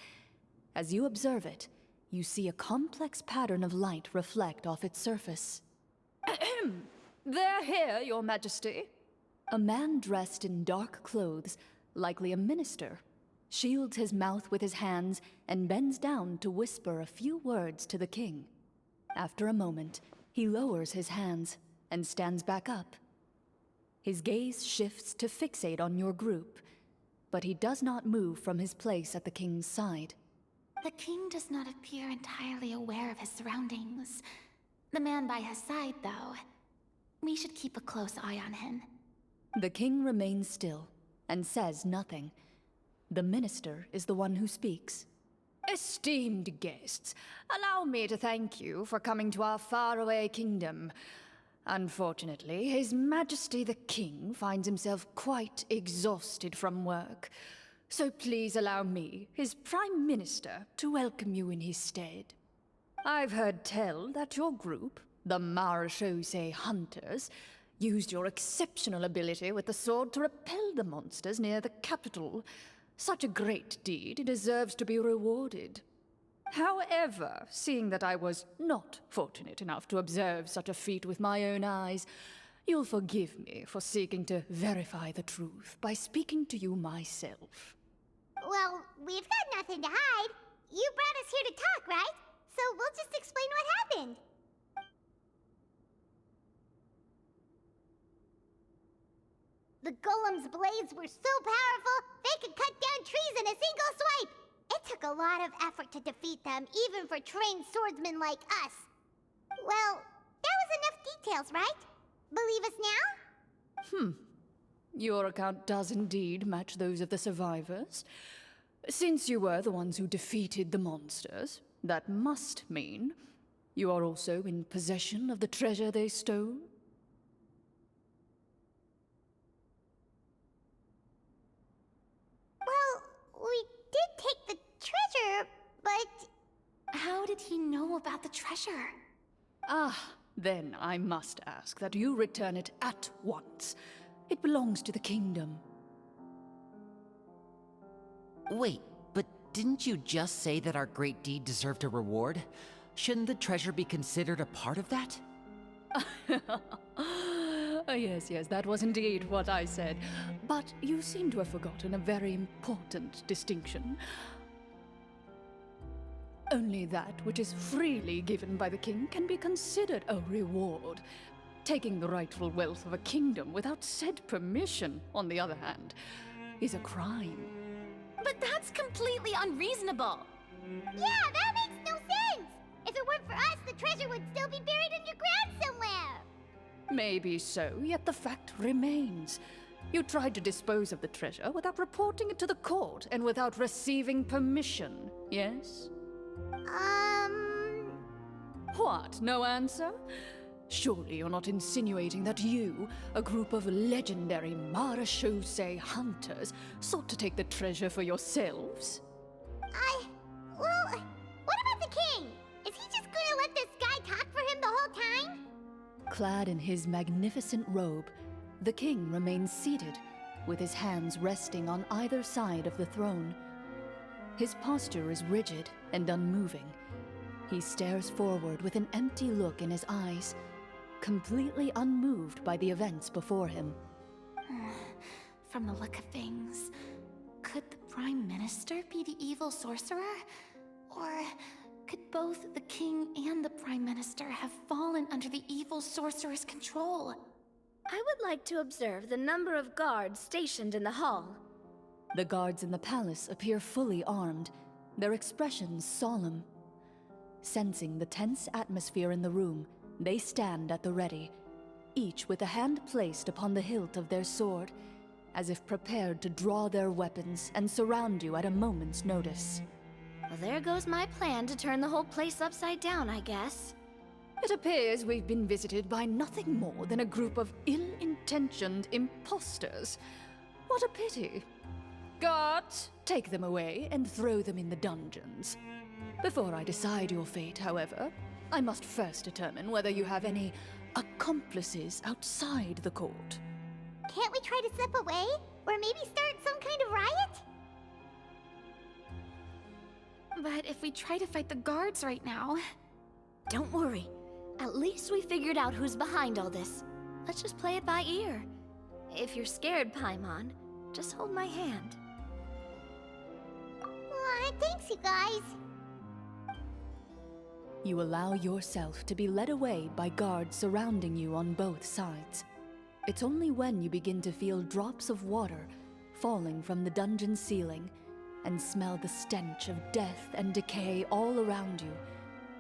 As you observe it, you see a complex pattern of light reflect off its surface. They're here, Your Majesty. A man dressed in dark clothes, likely a minister, shields his mouth with his hands and bends down to whisper a few words to the king. After a moment, he lowers his hands and stands back up. His gaze shifts to fixate on your group, but he does not move from his place at the king's side. The king does not appear entirely aware of his surroundings. The man by his side, though, we should keep a close eye on him. The king remains still and says nothing. The minister is the one who speaks. Esteemed guests, allow me to thank you for coming to our faraway kingdom. Unfortunately, His Majesty the King finds himself quite exhausted from work. So please allow me, his Prime Minister, to welcome you in his stead. I've heard tell that your group, the Marechaussee Hunters, used your exceptional ability with the sword to repel the monsters near the capital. Such a great deed deserves to be rewarded. However, seeing that I was not fortunate enough to observe such a feat with my own eyes, you'll forgive me for seeking to verify the truth by speaking to you myself. Well, we've got nothing to hide. You brought us here to talk, right? So we'll just explain what happened. The golem's blades were so powerful, they could cut down trees in a single swipe! It took a lot of effort to defeat them, even for trained swordsmen like us. Well, that was enough details, right? Believe us now? Your account does indeed match those of the survivors. Since you were the ones who defeated the monsters, that must mean you are also in possession of the treasure they stole? know about the treasure. Ah, then I must ask that you return it at once. It belongs to the kingdom. Wait, but didn't you just say that our great deed deserved a reward? Shouldn't the treasure be considered a part of that? Yes, that was indeed what I said. But you seem to have forgotten a very important distinction. Only that which is freely given by the king can be considered a reward. Taking the rightful wealth of a kingdom without said permission, on the other hand, is a crime. But that's completely unreasonable. Yeah, that makes no sense! If it weren't for us, the treasure would still be buried underground somewhere! Maybe so, yet the fact remains. You tried to dispose of the treasure without reporting it to the court and without receiving permission, yes? What, no answer? Surely you're not insinuating that you, a group of legendary marechaussee hunters, sought to take the treasure for yourselves? Well, what about the king? Is he just gonna let this guy talk for him the whole time? Clad in his magnificent robe, the king remains seated, with his hands resting on either side of the throne. His posture is rigid and unmoving. He stares forward with an empty look in his eyes, completely unmoved by the events before him. From the look of things, could the Prime Minister be the evil sorcerer? Or could both the King and the Prime Minister have fallen under the evil sorcerer's control? I would like to observe the number of guards stationed in the hall. The guards in the palace appear fully armed, their expressions solemn. Sensing the tense atmosphere in the room, they stand at the ready, each with a hand placed upon the hilt of their sword, as if prepared to draw their weapons and surround you at a moment's notice. Well, there goes my plan to turn the whole place upside down, I guess. It appears we've been visited by nothing more than a group of ill-intentioned imposters. What a pity. Guards, take them away and throw them in the dungeons. Before I decide your fate, however, I must first determine whether you have any accomplices outside the court. Can't we try to slip away? Or maybe start some kind of riot? But if we try to fight the guards right now... Don't worry. At least we figured out who's behind all this. Let's just play it by ear. If you're scared, Paimon, just hold my hand. Aw, thanks, you guys. You allow yourself to be led away by guards surrounding you on both sides. It's only when you begin to feel drops of water falling from the dungeon ceiling and smell the stench of death and decay all around you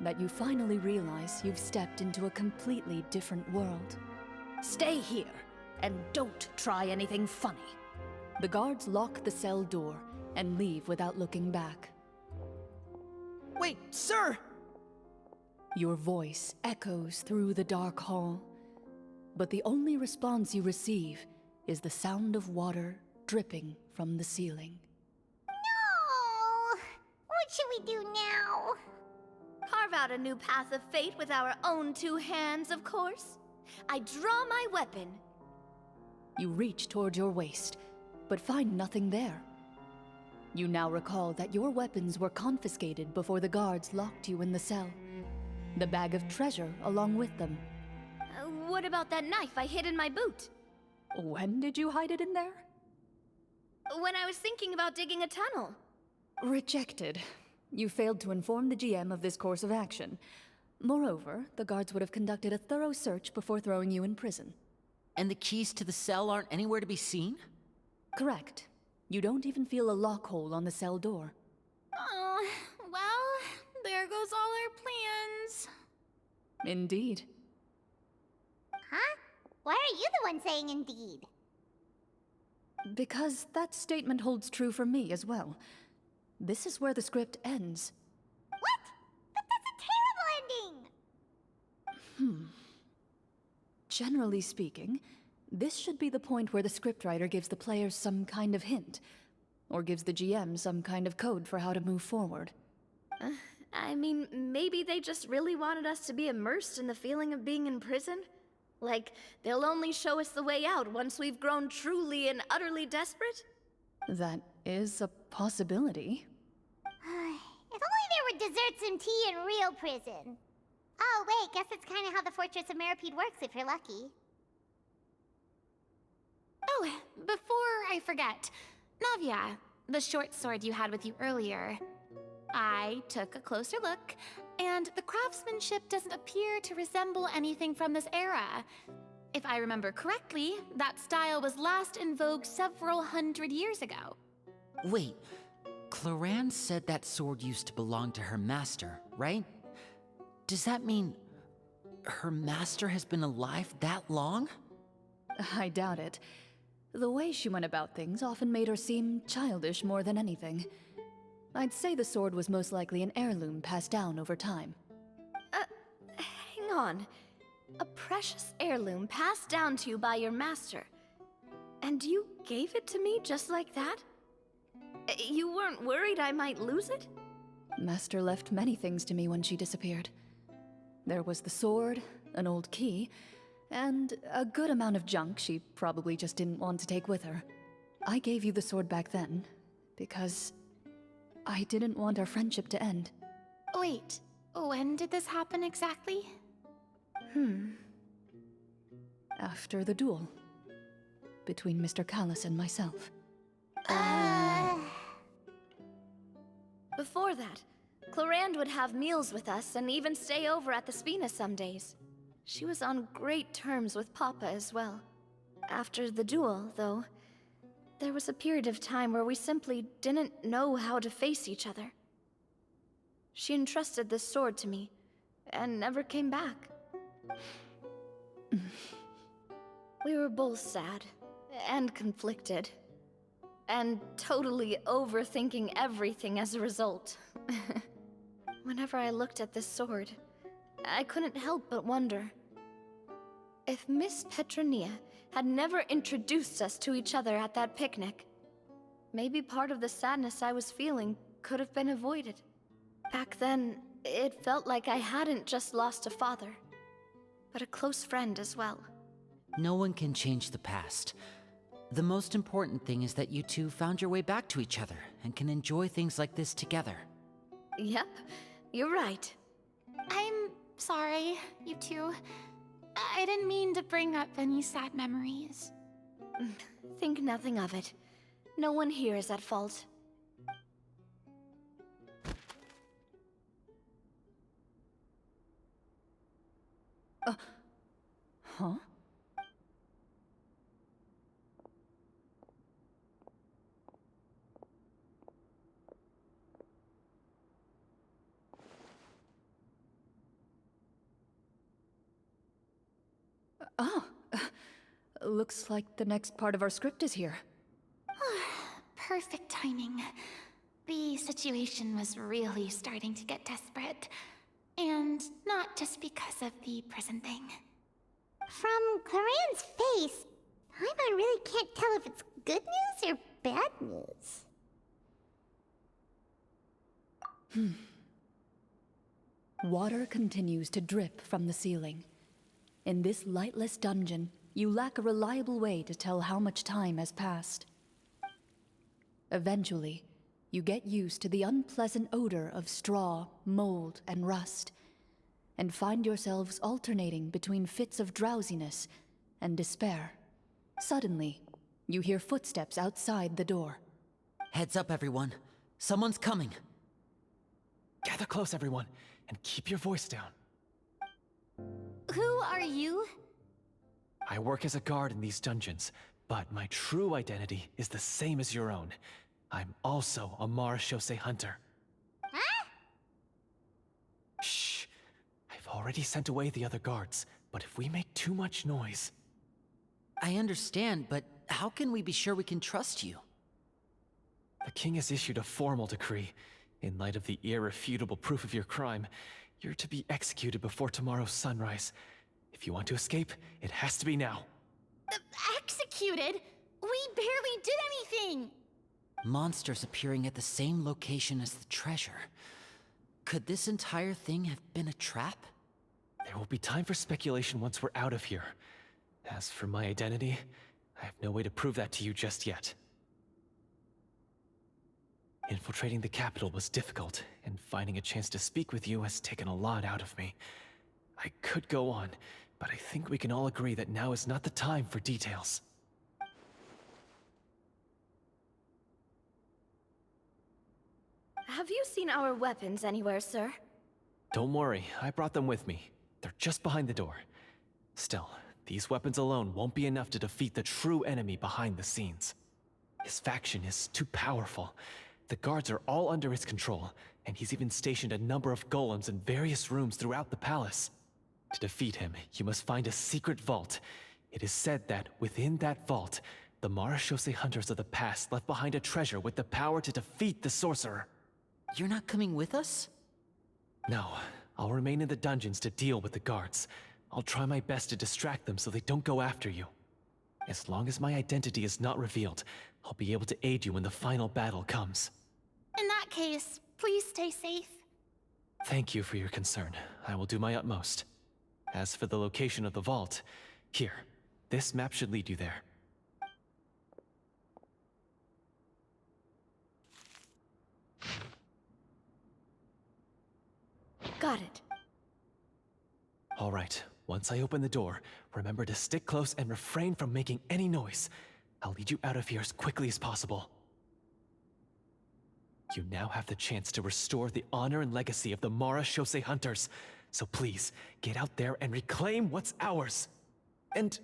that you finally realize you've stepped into a completely different world. Stay here, and don't try anything funny. The guards lock the cell door and leave without looking back. Wait, sir! Your voice echoes through the dark hall, but the only response you receive is the sound of water dripping from the ceiling. No! What should we do now? Carve out a new path of fate with our own two hands, of course. I draw my weapon. You reach toward your waist, but find nothing there. You now recall that your weapons were confiscated before the guards locked you in the cell. The bag of treasure along with them. What about that knife I hid in my boot? When did you hide it in there? When I was thinking about digging a tunnel. Rejected. You failed to inform the GM of this course of action. Moreover, the guards would have conducted a thorough search before throwing you in prison. And the keys to the cell aren't anywhere to be seen? Correct. You don't even feel a lock hole on the cell door. Oh, well, there goes all our plans. Indeed. Huh? Why are you the one saying indeed? Because that statement holds true for me as well. This is where the script ends. What? But that's a terrible ending! Generally speaking, this should be the point where the scriptwriter gives the players some kind of hint, or gives the GM some kind of code for how to move forward. I mean, maybe they just really wanted us to be immersed in the feeling of being in prison? Like, they'll only show us the way out once we've grown truly and utterly desperate? That is a possibility. If only there were desserts and tea in real prison. Oh, wait, guess it's kind of how the Fortress of Meripede works if you're lucky. Oh, before I forget, Navia, the short sword you had with you earlier. I took a closer look, and the craftsmanship doesn't appear to resemble anything from this era. If I remember correctly, that style was last in vogue several hundred years ago. Wait, Clorinde said that sword used to belong to her master, right? Does that mean her master has been alive that long? I doubt it. The way she went about things often made her seem childish more than anything. I'd say the sword was most likely an heirloom passed down over time. Hang on. A precious heirloom passed down to you by your master. And you gave it to me just like that? You weren't worried I might lose it? Master left many things to me when she disappeared. There was the sword, an old key, and a good amount of junk she probably just didn't want to take with her. I gave you the sword back then, because I didn't want our friendship to end. Wait, when did this happen exactly? After the duel. Between Mr. Callis and myself. Before that, Clorinde would have meals with us and even stay over at the Spina some days. She was on great terms with Papa as well. After the duel, though, there was a period of time where we simply didn't know how to face each other. She entrusted this sword to me, and never came back. We were both sad, and conflicted, and totally overthinking everything as a result. Whenever I looked at this sword, I couldn't help but wonder if Miss Petronia had never introduced us to each other at that picnic. Maybe part of the sadness I was feeling could have been avoided. Back then, it felt like I hadn't just lost a father, but a close friend as well. No one can change the past. The most important thing is that you two found your way back to each other and can enjoy things like this together. Yep, you're right. I'm sorry, you two. I didn't mean to bring up any sad memories. Think nothing of it. No one here is at fault. Huh? Looks like the next part of our script is here. Perfect timing. The situation was really starting to get desperate. And not just because of the prison thing. From Clorinde's face, Paimon really can't tell if it's good news or bad news. Water continues to drip from the ceiling. In this lightless dungeon, you lack a reliable way to tell how much time has passed. Eventually, you get used to the unpleasant odor of straw, mold, and rust, and find yourselves alternating between fits of drowsiness and despair. Suddenly, you hear footsteps outside the door. Heads up, everyone. Someone's coming. Gather close, everyone, and keep your voice down. Who are you? I work as a guard in these dungeons, but my true identity is the same as your own. I'm also a marechaussee hunter. Huh? Shh! I've already sent away the other guards, but if we make too much noise... I understand, but how can we be sure we can trust you? The king has issued a formal decree. In light of the irrefutable proof of your crime, you're to be executed before tomorrow's sunrise. If you want to escape, it has to be now. Executed? We barely did anything! Monsters appearing at the same location as the treasure. Could this entire thing have been a trap? There will be time for speculation once we're out of here. As for my identity, I have no way to prove that to you just yet. Infiltrating the capital was difficult, and finding a chance to speak with you has taken a lot out of me. I could go on, but I think we can all agree that now is not the time for details. Have you seen our weapons anywhere, sir? Don't worry, I brought them with me. They're just behind the door. Still, these weapons alone won't be enough to defeat the true enemy behind the scenes. His faction is too powerful. The guards are all under his control, and he's even stationed a number of golems in various rooms throughout the palace. To defeat him, you must find a secret vault. It is said that within that vault, the Marechaussee hunters of the past left behind a treasure with the power to defeat the sorcerer. You're not coming with us? No, I'll remain in the dungeons to deal with the guards. I'll try my best to distract them so they don't go after you. As long as my identity is not revealed, I'll be able to aid you when the final battle comes. In that case, please stay safe. Thank you for your concern. I will do my utmost. As for the location of the vault, here, this map should lead you there. Got it. All right, once I open the door, remember to stick close and refrain from making any noise. I'll lead you out of here as quickly as possible. You now have the chance to restore the honor and legacy of the Marechaussee hunters. So please, get out there and reclaim what's ours. And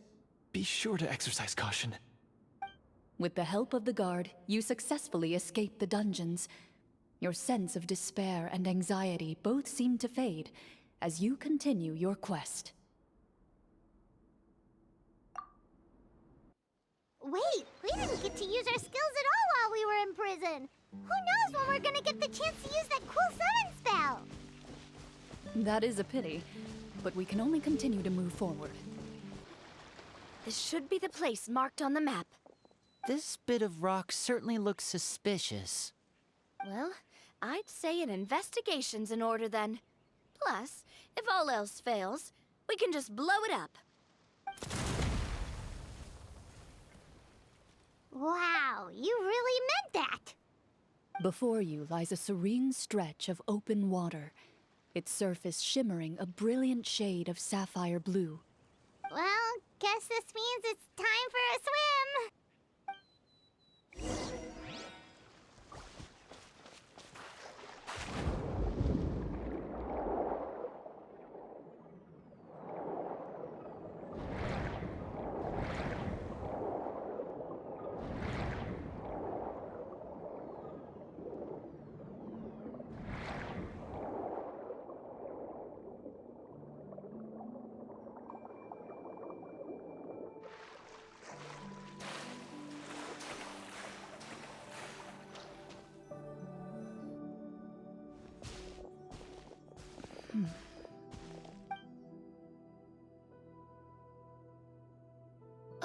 be sure to exercise caution. With the help of the guard, you successfully escape the dungeons. Your sense of despair and anxiety both seem to fade as you continue your quest. Wait, we didn't get to use our skills at all while we were in prison. Who knows when we're gonna get the chance to use that cool summon spell? That is a pity, but we can only continue to move forward. This should be the place marked on the map. This bit of rock certainly looks suspicious. Well, I'd say an investigation's in order then. Plus, if all else fails, we can just blow it up. Wow, you really meant that! Before you lies a serene stretch of open water, its surface shimmering a brilliant shade of sapphire blue. Well, guess this means it's time for a swim!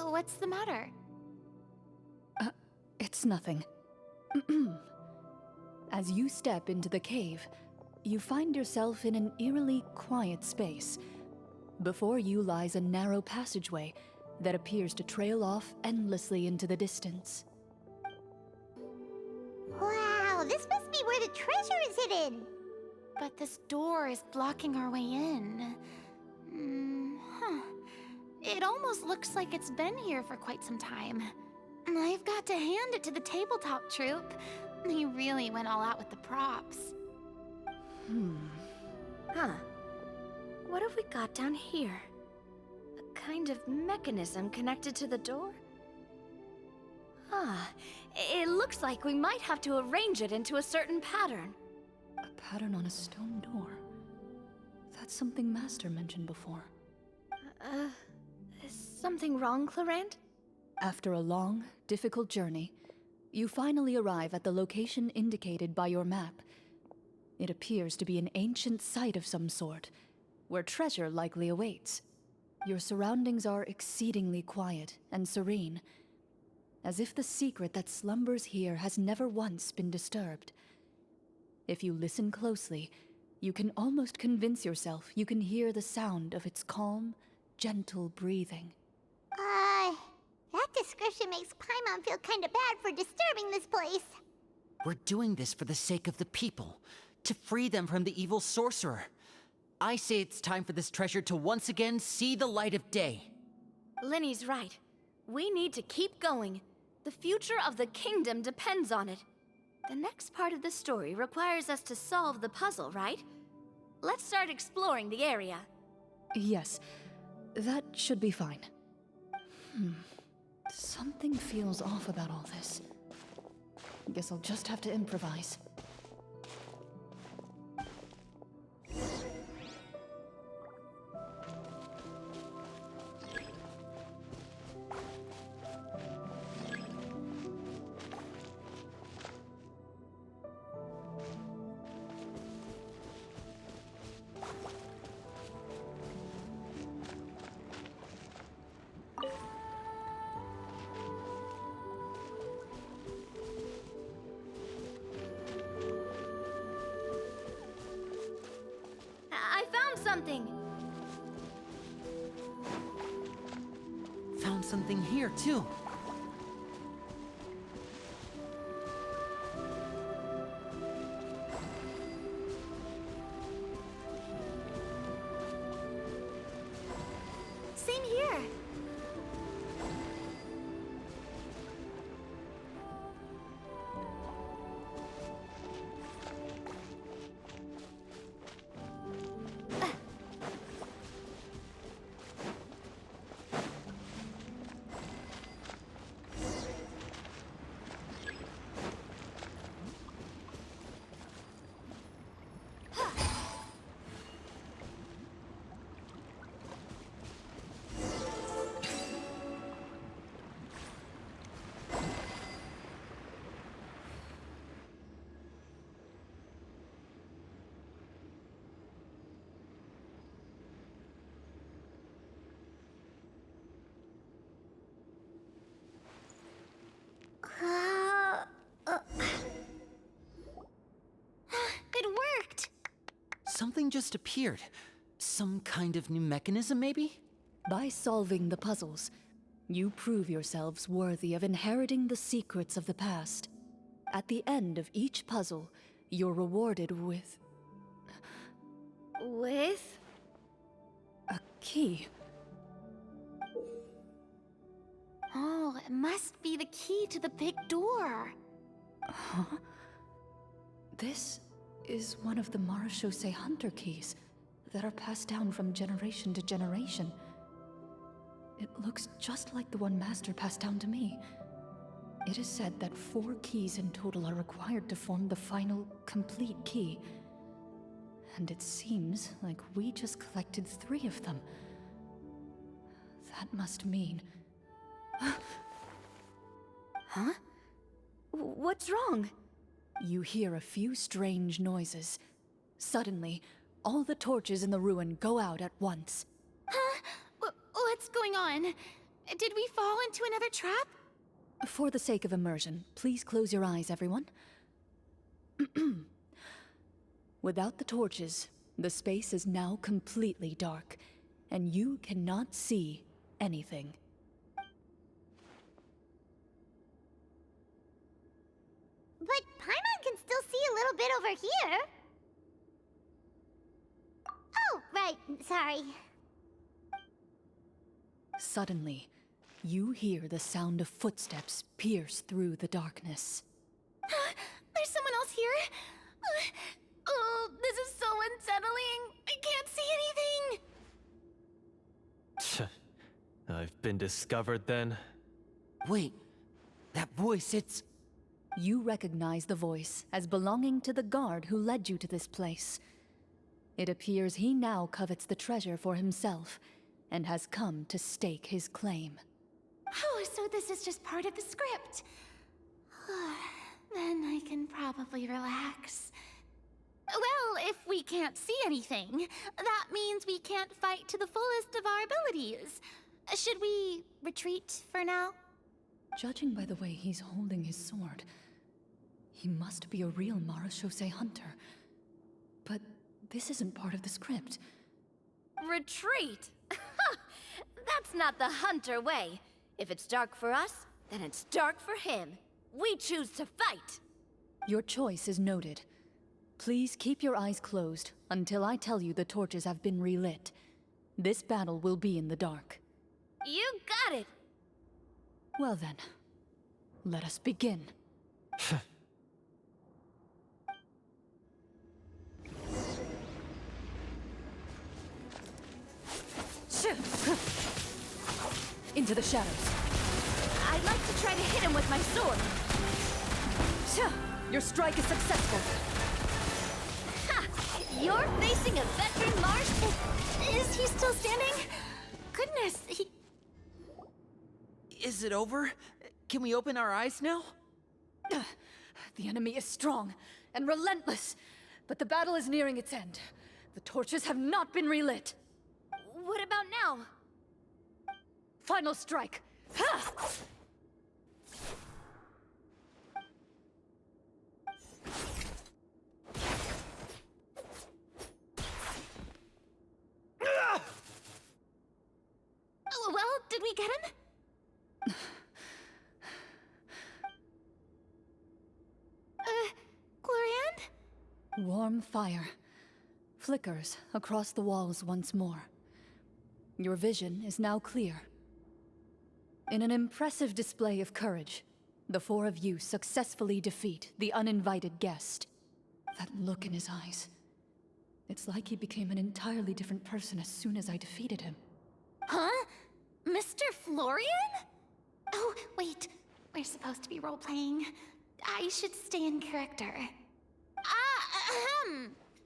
What's the matter? It's nothing. As you step into the cave, you find yourself in an eerily quiet space. Before you lies a narrow passageway that appears to trail off endlessly into the distance. Wow, this must be where the treasure is hidden! But this door is blocking our way in. It almost looks like it's been here for quite some time. I've got to hand it to the tabletop troupe. They really went all out with the props. Huh. What have we got down here? A kind of mechanism connected to the door? Ah, it looks like we might have to arrange it into a certain pattern. A pattern on a stone door. That's something Master mentioned before. Is something wrong, Clorinde? After a long, difficult journey, you finally arrive at the location indicated by your map. It appears to be an ancient site of some sort, where treasure likely awaits. Your surroundings are exceedingly quiet and serene, as if the secret that slumbers here has never once been disturbed. If you listen closely, You can almost convince yourself you can hear the sound of its calm, gentle breathing. That description makes Paimon feel kinda bad for disturbing this place. We're doing this for the sake of the people, to free them from the evil sorcerer. I say it's time for this treasure to once again see the light of day. Linny's right. We need to keep going. The future of the kingdom depends on it. The next part of the story requires us to solve the puzzle, right? Let's start exploring the area. Yes, that should be fine. Something feels off about all this. Guess I'll just have to improvise. I found something! Found something here, too. Same here! It worked! Something just appeared. Some kind of new mechanism, maybe? By solving the puzzles, you prove yourselves worthy of inheriting the secrets of the past. At the end of each puzzle, you're rewarded with With? a key. Oh, it must be the key to the big door. Huh? This is one of the Marechaussee Hunter keys that are passed down from generation to generation. It looks just like the one Master passed down to me. It is said that 4 keys in total are required to form the final, complete key. And it seems like we just collected 3 of them. That must mean... Huh? What's wrong? You hear a few strange noises. Suddenly, all the torches in the ruin go out at once. Huh? What's going on? Did we fall into another trap? For the sake of immersion, please close your eyes, everyone. Without the torches, the space is now completely dark, and you cannot see anything. But Paimon can still see a little bit over here. Oh, right, sorry. Suddenly, you hear the sound of footsteps pierce through the darkness. There's someone else here? Oh, this is so unsettling. I can't see anything. I've been discovered then. Wait, that voice, it's... You recognize the voice as belonging to the guard who led you to this place. It appears he now covets the treasure for himself, and has come to stake his claim. Oh, so this is just part of the script. Then I can probably relax. Well, if we can't see anything, that means we can't fight to the fullest of our abilities. Should we retreat for now? Judging by the way he's holding his sword, he must be a real Marechaussee hunter. But This isn't part of the script. Retreat? That's not the hunter way. If it's dark for us, then it's dark for him. We choose to fight. Your choice is noted. Please keep your eyes closed until I tell you the torches have been relit. This battle will be in the dark. You got it! Well then, let us begin. Into the shadows. I'd like to try to hit him with my sword. Your strike is successful. Ha! You're facing a veteran marsh... Is he still standing? Goodness, he... Is it over? Can we open our eyes now? The enemy is strong and relentless, but the battle is nearing its end. The torches have not been relit. What about now? Final strike. Ha! Oh, well, did we get him? Clorinde? Warm fire flickers across the walls once more. Your vision is now clear. In an impressive display of courage, the four of you successfully defeat the uninvited guest. That look in his eyes. It's like he became an entirely different person as soon as I defeated him. Huh? Mr. Florian? Oh, wait. We're supposed to be role-playing. I should stay in character.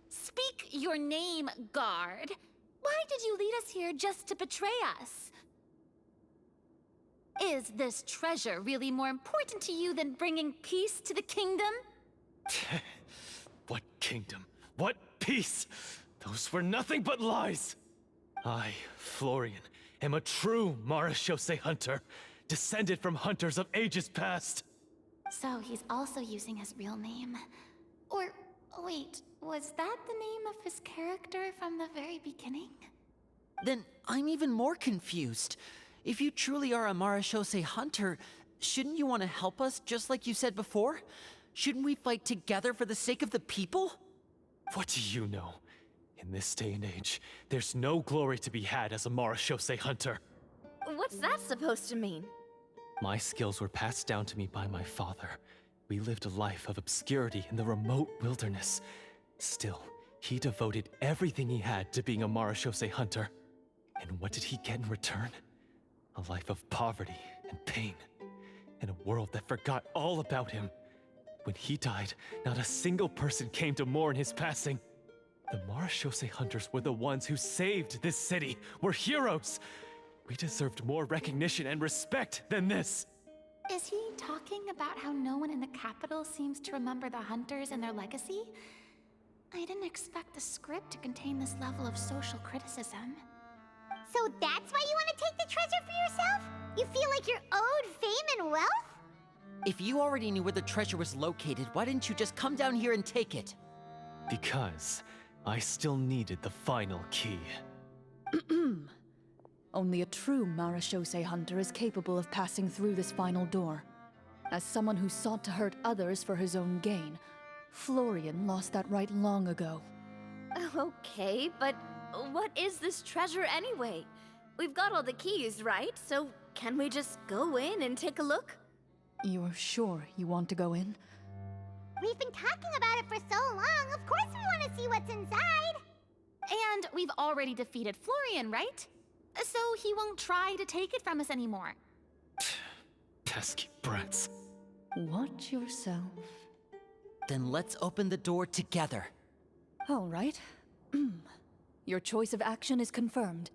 Speak your name, guard. Why did you lead us here just to betray us? Is this treasure really more important to you than bringing peace to the kingdom? What kingdom? What peace? Those were nothing but lies! I, Florian, am a true Marechaussee hunter, descended from hunters of ages past. So he's also using his real name. Or, wait, was that the name of his character from the very beginning? Then I'm even more confused. If you truly are a Marechaussee hunter, shouldn't you want to help us just like you said before? Shouldn't we fight together for the sake of the people? What do you know? In this day and age, there's no glory to be had as a Marechaussee hunter. What's that supposed to mean? My skills were passed down to me by my father. We lived a life of obscurity in the remote wilderness. Still, he devoted everything he had to being a Marechaussee hunter. And what did he get in return? A life of poverty and pain. In a world that forgot all about him. When he died, not a single person came to mourn his passing. The Marechaussee hunters were the ones who saved this city. We're heroes. We deserved more recognition and respect than this. Is he talking about how no one in the capital seems to remember the hunters and their legacy? I didn't expect the script to contain this level of social criticism. So that's why you want to take the treasure for yourself? You feel like you're owed fame and wealth? If you already knew where the treasure was located, why didn't you just come down here and take it? Because I still needed the final key. Only a true Marechaussee hunter is capable of passing through this final door. As someone who sought to hurt others for his own gain, Florian lost that right long ago. Okay, but what is this treasure anyway? We've got all the keys, right? So can we just go in and take a look? You're sure you want to go in? We've been talking about it for so long. Of course we want to see what's inside. And we've already defeated Florian, right? So he won't try to take it from us anymore. Pesky brats. Watch yourself. Then let's open the door together. All right. Your choice of action is confirmed.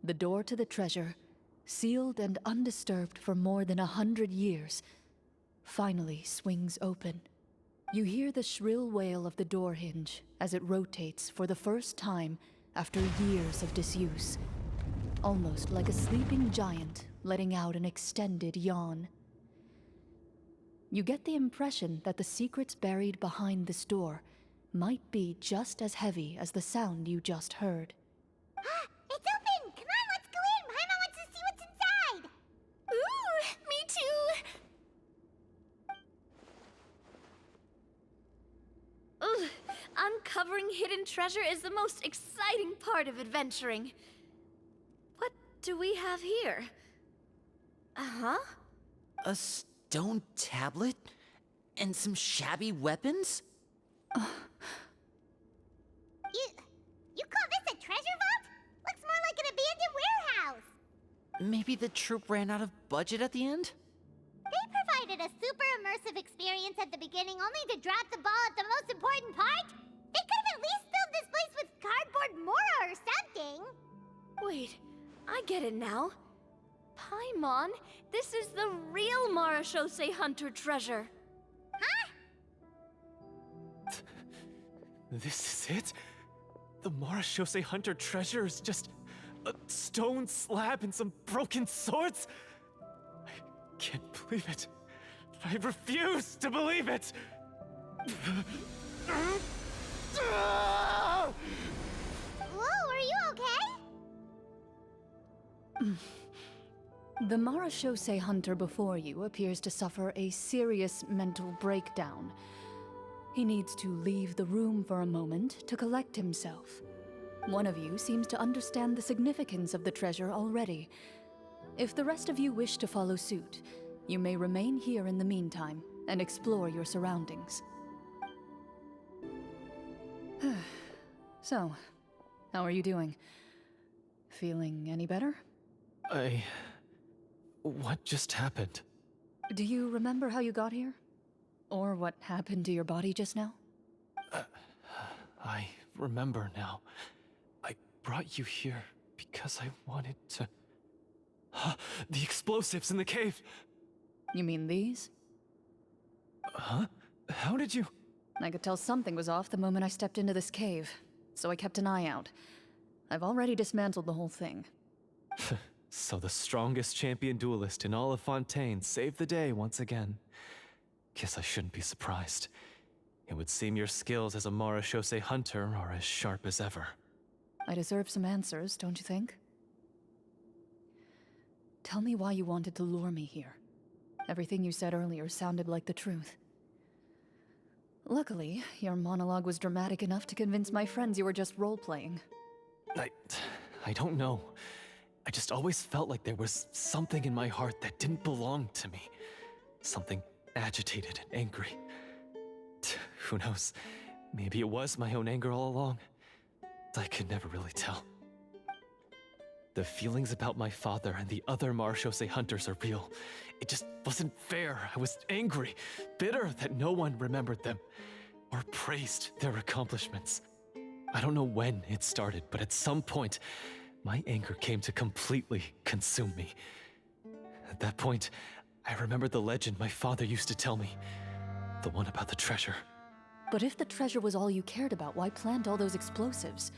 The door to the treasure, sealed and undisturbed for more than 100 years, finally swings open. You hear the shrill wail of the door hinge as it rotates for the first time after years of disuse, almost like a sleeping giant letting out an extended yawn. You get the impression that the secrets buried behind this door might be just as heavy as the sound you just heard. It's open! Come on, let's go in! Paimon wants to see what's inside! Ooh, me too! Ugh, uncovering hidden treasure is the most exciting part of adventuring. What do we have here? Uh-huh. A stone tablet? And some shabby weapons? You call this a treasure vault? Looks more like an abandoned warehouse! Maybe the troop ran out of budget at the end? They provided a super immersive experience at the beginning only to drop the ball at the most important part? They could have at least filled this place with cardboard Mora or something! Wait, I get it now. Paimon, this is the real Marachose Hunter treasure. Huh? This is it? The Marachose Hunter treasure is just a stone slab and some broken swords? I can't believe it. I refuse to believe it! Whoa, are you okay? The Marachose Hunter before you appears to suffer a serious mental breakdown. He needs to leave the room for a moment to collect himself. One of you seems to understand the significance of the treasure already. If the rest of you wish to follow suit, you may remain here in the meantime and explore your surroundings. So, how are you doing? Feeling any better? What just happened? Do you remember how you got here? Or what happened to your body just now? I remember now. I brought you here because I wanted to... The explosives in the cave! You mean these? Huh? How did you... I could tell something was off the moment I stepped into this cave, so I kept an eye out. I've already dismantled the whole thing. So the strongest champion duelist in all of Fontaine saved the day once again. Guess I shouldn't be surprised. It would seem your skills as a Marachose hunter are as sharp as ever. I deserve some answers, don't you think? Tell me why you wanted to lure me here. Everything you said earlier sounded like the truth. Luckily, your monologue was dramatic enough to convince my friends you were just role-playing. I don't know. I just always felt like there was something in my heart that didn't belong to me. Something agitated and angry. Who knows? Maybe it was my own anger all along. I could never really tell. The feelings about my father and the other Marachose hunters are real. It just wasn't fair. I was angry, bitter that no one remembered them or praised their accomplishments. I don't know when it started, but at some point, my anger came to completely consume me. At that point, I remembered the legend my father used to tell me. The one about the treasure. But if the treasure was all you cared about, why plant all those explosives?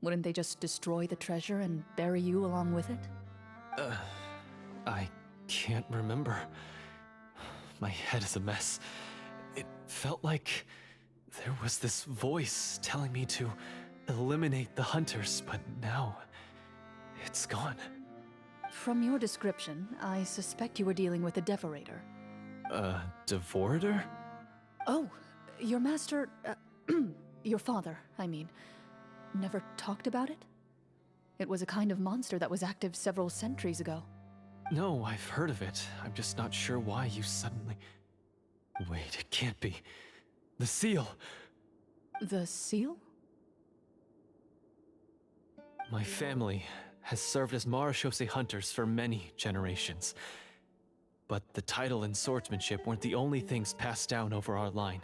Wouldn't they just destroy the treasure and bury you along with it? I can't remember. My head is a mess. It felt like there was this voice telling me to eliminate the hunters, but now it's gone. From your description, I suspect you were dealing with a devorator. Devorator? Oh, your master, your father, I mean, never talked about it? It was a kind of monster that was active several centuries ago. No, I've heard of it. I'm just not sure why you suddenly... Wait, it can't be. The seal! The seal? My family has served as Marachose hunters for many generations. But the title and swordsmanship weren't the only things passed down over our line.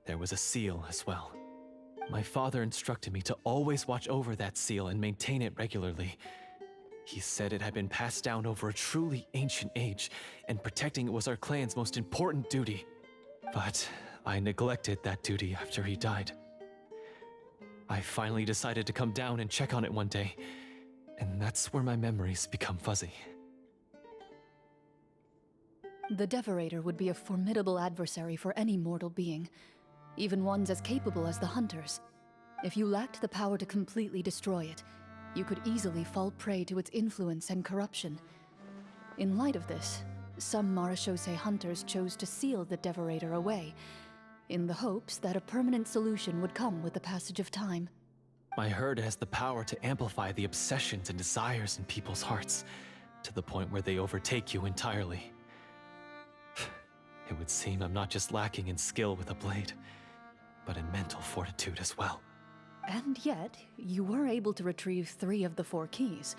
There was a seal as well. My father instructed me to always watch over that seal and maintain it regularly. He said it had been passed down over a truly ancient age, and protecting it was our clan's most important duty. But I neglected that duty after he died. I finally decided to come down and check on it one day, and that's where my memories become fuzzy. The Devorator would be a formidable adversary for any mortal being, even ones as capable as the Hunters. If you lacked the power to completely destroy it, you could easily fall prey to its influence and corruption. In light of this, some Marechaussee Hunters chose to seal the Devorator away, in the hopes that a permanent solution would come with the passage of time. I heard it has the power to amplify the obsessions and desires in people's hearts, to the point where they overtake you entirely. It would seem I'm not just lacking in skill with a blade, but in mental fortitude as well. And yet, you were able to retrieve 3 of the 4 keys.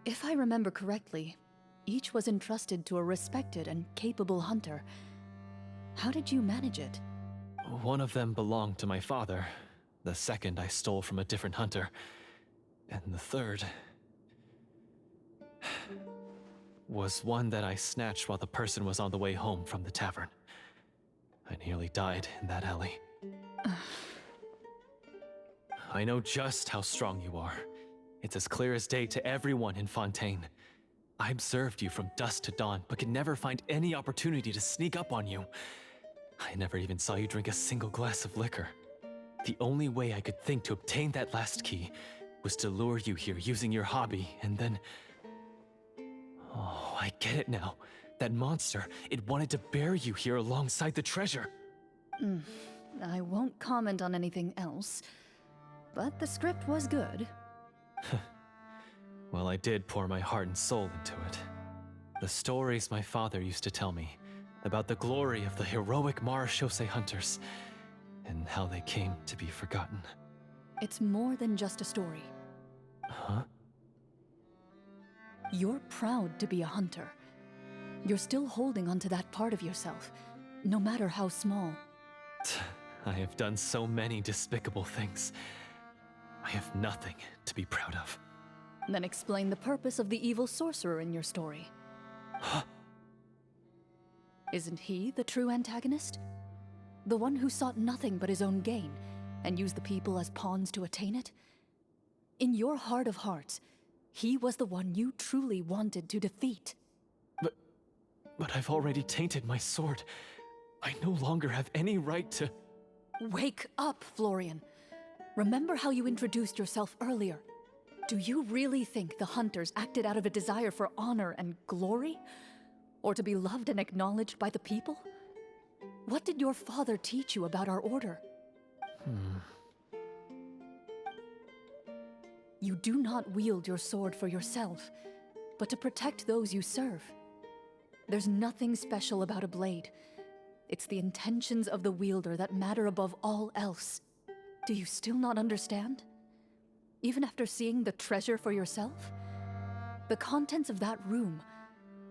If I remember correctly, each was entrusted to a respected and capable hunter. How did you manage it? One of them belonged to my father. The second I stole from a different hunter. And the third was one that I snatched while the person was on the way home from the tavern. I nearly died in that alley. I know just how strong you are. It's as clear as day to everyone in Fontaine. I observed you from dusk to dawn, but could never find any opportunity to sneak up on you. I never even saw you drink a single glass of liquor. The only way I could think to obtain that last key was to lure you here using your hobby, and then... Oh, I get it now. That monster, it wanted to bury you here alongside the treasure. I won't comment on anything else, but the script was good. Well, I did pour my heart and soul into it. The stories my father used to tell me about the glory of the heroic Marechaussee hunters and how they came to be forgotten. It's more than just a story. Huh? You're proud to be a hunter. You're still holding onto that part of yourself, no matter how small. I have done so many despicable things. I have nothing to be proud of. Then explain the purpose of the evil sorcerer in your story. Huh? Isn't he the true antagonist? The one who sought nothing but his own gain, and used the people as pawns to attain it? In your heart of hearts, he was the one you truly wanted to defeat. But I've already tainted my sword. I no longer have any right to... Wake up, Florian. Remember how you introduced yourself earlier. Do you really think the hunters acted out of a desire for honor and glory? Or to be loved and acknowledged by the people? What did your father teach you about our order? You do not wield your sword for yourself, but to protect those you serve. There's nothing special about a blade. It's the intentions of the wielder that matter above all else. Do you still not understand? Even after seeing the treasure for yourself? The contents of that room,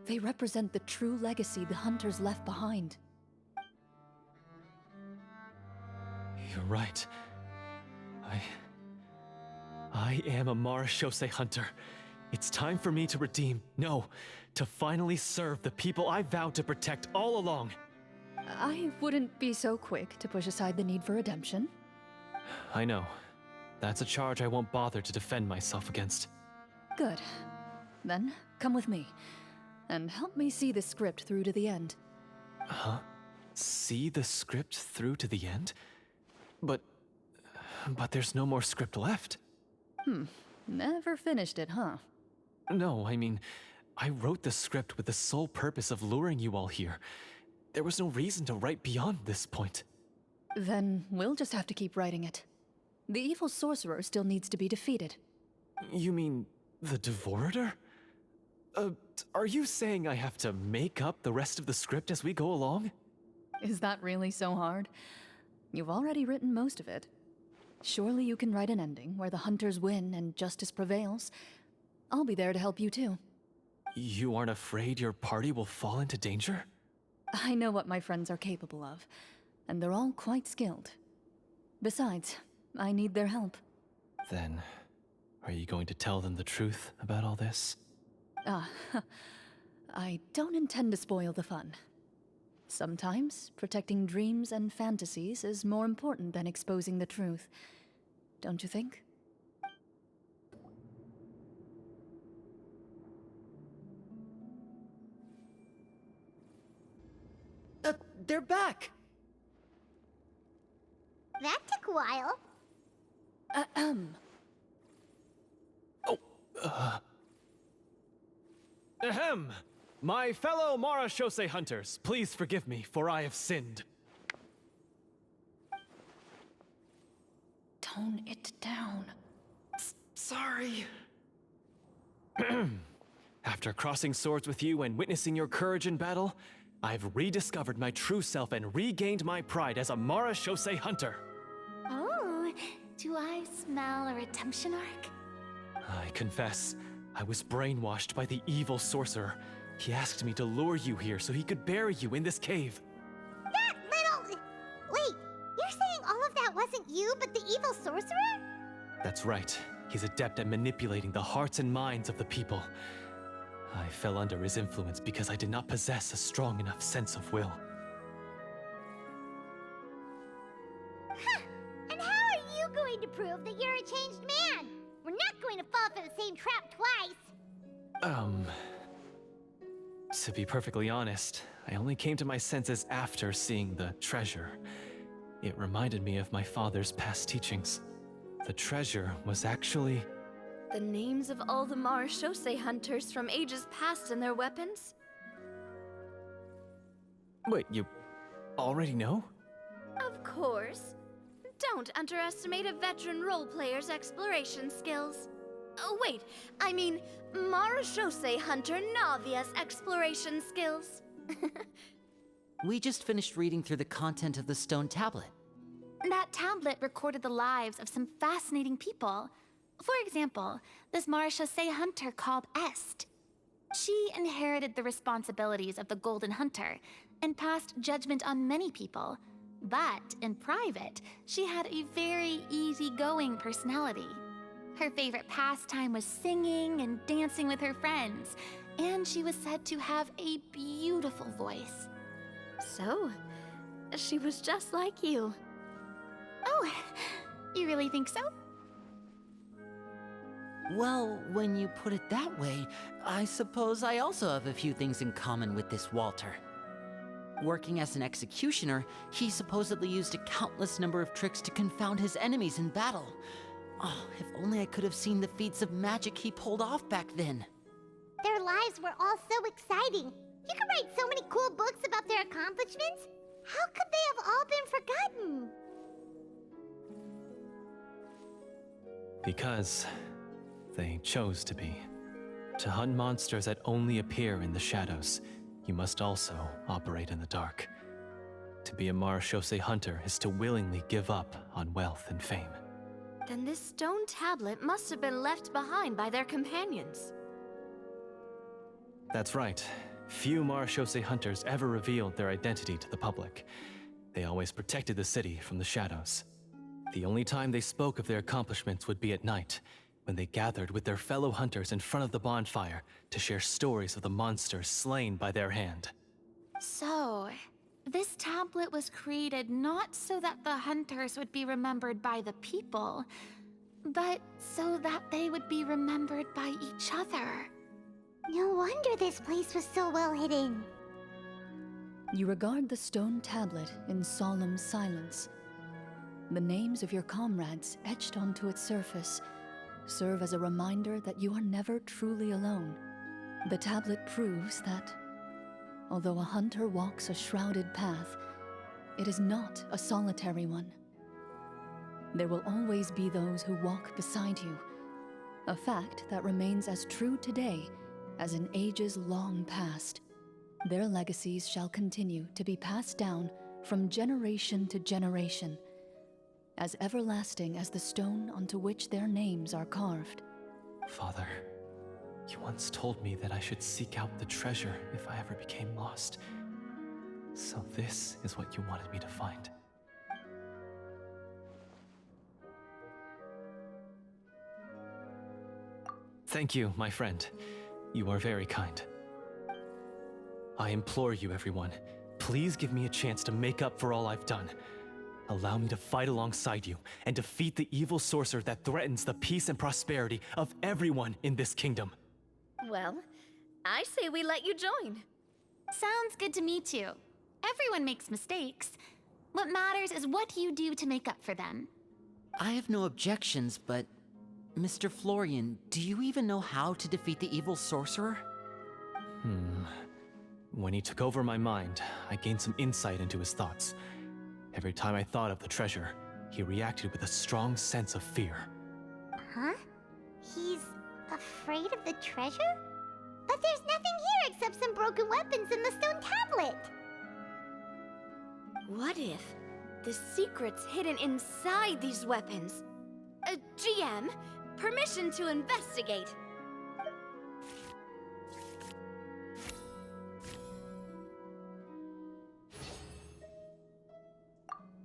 they represent the true legacy the hunters left behind. You're right. I am a Marechaussee hunter. It's time for me to redeem, no, to finally serve the people I vowed to protect all along. I wouldn't be so quick to push aside the need for redemption. I know. That's a charge I won't bother to defend myself against. Good. Then, come with me, and help me see the script through to the end. Huh? See the script through to the end? But there's no more script left. Never finished it, huh? No, I mean, I wrote the script with the sole purpose of luring you all here. There was no reason to write beyond this point. Then we'll just have to keep writing it. The evil sorcerer still needs to be defeated. You mean the Devorator? Are you saying I have to make up the rest of the script as we go along? Is that really so hard? You've already written most of it. Surely you can write an ending where the hunters win and justice prevails. I'll be there to help you too. You aren't afraid your party will fall into danger? I know what my friends are capable of, and they're all quite skilled. Besides, I need their help. Then, are you going to tell them the truth about all this? I don't intend to spoil the fun. Sometimes, protecting dreams and fantasies is more important than exposing the truth. Don't you think? They're back! That took a while. Ahem! My fellow Marachose hunters, please forgive me, for I have sinned. Tone it down. Sorry. After crossing swords with you and witnessing your courage in battle, I've rediscovered my true self and regained my pride as a Marachose hunter. Oh, do I smell a redemption arc? I confess, I was brainwashed by the evil sorcerer. He asked me to lure you here so he could bury you in this cave. That little... Wait, you're saying all of that wasn't you, but the evil sorcerer? That's right. He's adept at manipulating the hearts and minds of the people. I fell under his influence because I did not possess a strong enough sense of will. Huh. And how are you going to prove that you're a changed man? We're not going to fall for the same trap twice. To be perfectly honest, I only came to my senses after seeing the treasure. It reminded me of my father's past teachings. The treasure was actually... The names of all the Marachose hunters from ages past and their weapons? Wait, you already know? Of course. Don't underestimate a veteran role player's exploration skills. Oh, wait, I mean Marachose hunter Navia's exploration skills. We just finished reading through the content of the stone tablet. That tablet recorded the lives of some fascinating people. For example, this Marachose hunter called Est. She inherited the responsibilities of the Golden Hunter and passed judgment on many people. But in private, she had a very easygoing personality. Her favorite pastime was singing and dancing with her friends, and she was said to have a beautiful voice. So, she was just like you. Oh, you really think so? Well, when you put it that way, I suppose I also have a few things in common with this Walter. Working as an executioner, he supposedly used a countless number of tricks to confound his enemies in battle. Oh, if only I could have seen the feats of magic he pulled off back then. Their lives were all so exciting. You could write so many cool books about their accomplishments. How could they have all been forgotten? Because they chose to be. To hunt monsters that only appear in the shadows, you must also operate in the dark. To be a Marachose hunter is to willingly give up on wealth and fame. Then this stone tablet must have been left behind by their companions. That's right. Few Marachose hunters ever revealed their identity to the public. They always protected the city from the shadows. The only time they spoke of their accomplishments would be at night, when they gathered with their fellow hunters in front of the bonfire to share stories of the monsters slain by their hand. So, this tablet was created not so that the hunters would be remembered by the people, but so that they would be remembered by each other. No wonder this place was so well hidden. You regard the stone tablet in solemn silence. The names of your comrades etched onto its surface serve as a reminder that you are never truly alone. The tablet proves that, although a hunter walks a shrouded path, it is not a solitary one. There will always be those who walk beside you, a fact that remains as true today as in ages long past. Their legacies shall continue to be passed down from generation to generation, as everlasting as the stone onto which their names are carved. Father, you once told me that I should seek out the treasure if I ever became lost. So this is what you wanted me to find. Thank you, my friend. You are very kind. I implore you, everyone, Please give me a chance to make up for all I've done. Allow me to fight alongside you and defeat the evil sorcerer that threatens the peace and prosperity of everyone in this kingdom. Well, I say we let you join. Sounds good to me too. Everyone makes mistakes. What matters is what you do to make up for them. I have no objections, but Mr. Florian, do you even know how to defeat the evil sorcerer? When he took over my mind, I gained some insight into his thoughts. Every time I thought of the treasure, he reacted with a strong sense of fear. Huh? He's afraid of the treasure? But there's nothing here except some broken weapons and the stone tablet. What if the secret's hidden inside these weapons? GM, permission to investigate.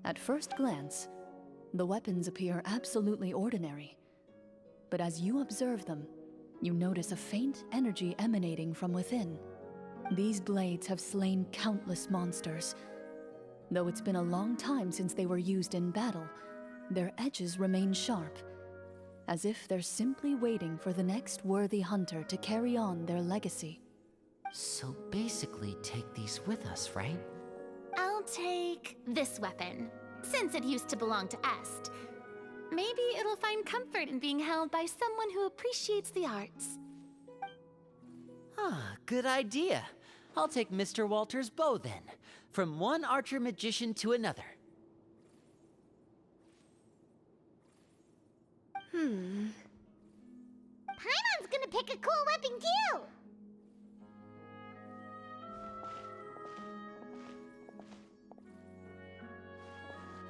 At first glance, the weapons appear absolutely ordinary. But as you observe them, you notice a faint energy emanating from within. These blades have slain countless monsters. Though it's been a long time since they were used in battle, their edges remain sharp, as if they're simply waiting for the next worthy hunter to carry on their legacy. So basically, take these with us, right? I'll take this weapon, since it used to belong to Est. Maybe it'll find comfort in being held by someone who appreciates the arts. Ah, good idea. I'll take Mr. Walter's bow then, from one archer magician to another. Paimon's gonna pick a cool weapon too!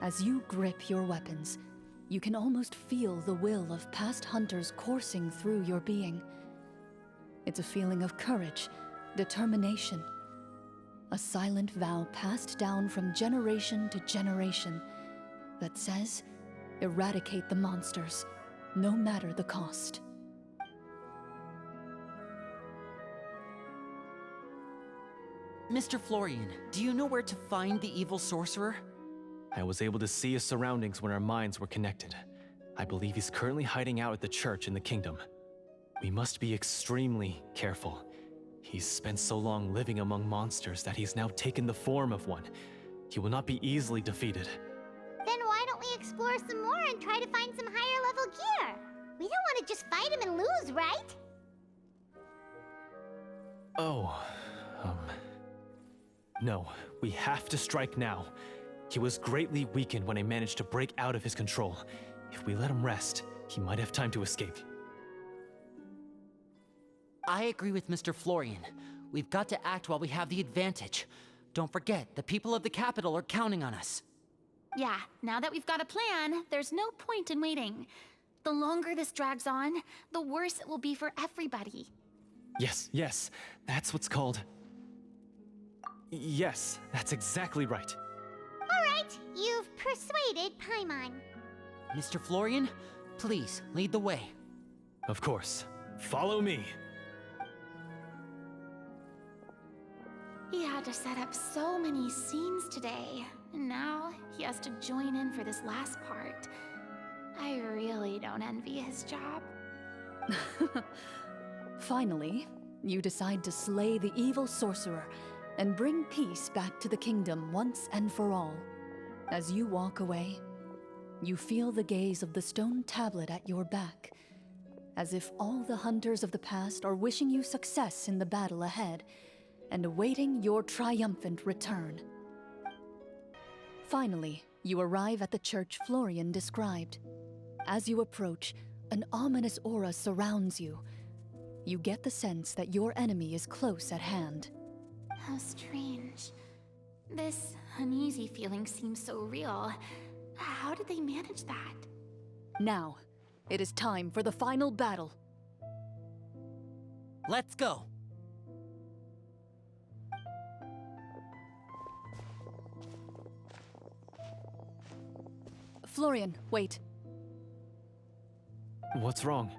As you grip your weapons, you can almost feel the will of past hunters coursing through your being. It's a feeling of courage, determination, a silent vow passed down from generation to generation that says, eradicate the monsters, no matter the cost. Mr. Florian, do you know where to find the evil sorcerer? I was able to see his surroundings when our minds were connected. I believe he's currently hiding out at the church in the kingdom. We must be extremely careful. He's spent so long living among monsters that he's now taken the form of one. He will not be easily defeated. Then why don't we explore some more and try to find some higher level gear? We don't want to just fight him and lose, right? No, we have to strike now. He was greatly weakened when I managed to break out of his control. If we let him rest, he might have time to escape. I agree with Mr. Florian. We've got to act while we have the advantage. Don't forget, the people of the capital are counting on us. Yeah, now that we've got a plan, there's no point in waiting. The longer this drags on, the worse it will be for everybody. Yes, that's what's called... Yes, that's exactly right. Alright, you've persuaded Paimon. Mr. Florian, please lead the way. Of course. Follow me. He had to set up so many scenes today, and now he has to join in for this last part. I really don't envy his job. Finally, you decide to slay the evil sorcerer and bring peace back to the kingdom once and for all. As you walk away, you feel the gaze of the stone tablet at your back, as if all the hunters of the past are wishing you success in the battle ahead and awaiting your triumphant return. Finally, you arrive at the church Florian described. As you approach, an ominous aura surrounds you. You get the sense that your enemy is close at hand. How strange. This uneasy feeling seems so real. How did they manage that? Now, it is time for the final battle. Let's go. Florian, wait. What's wrong?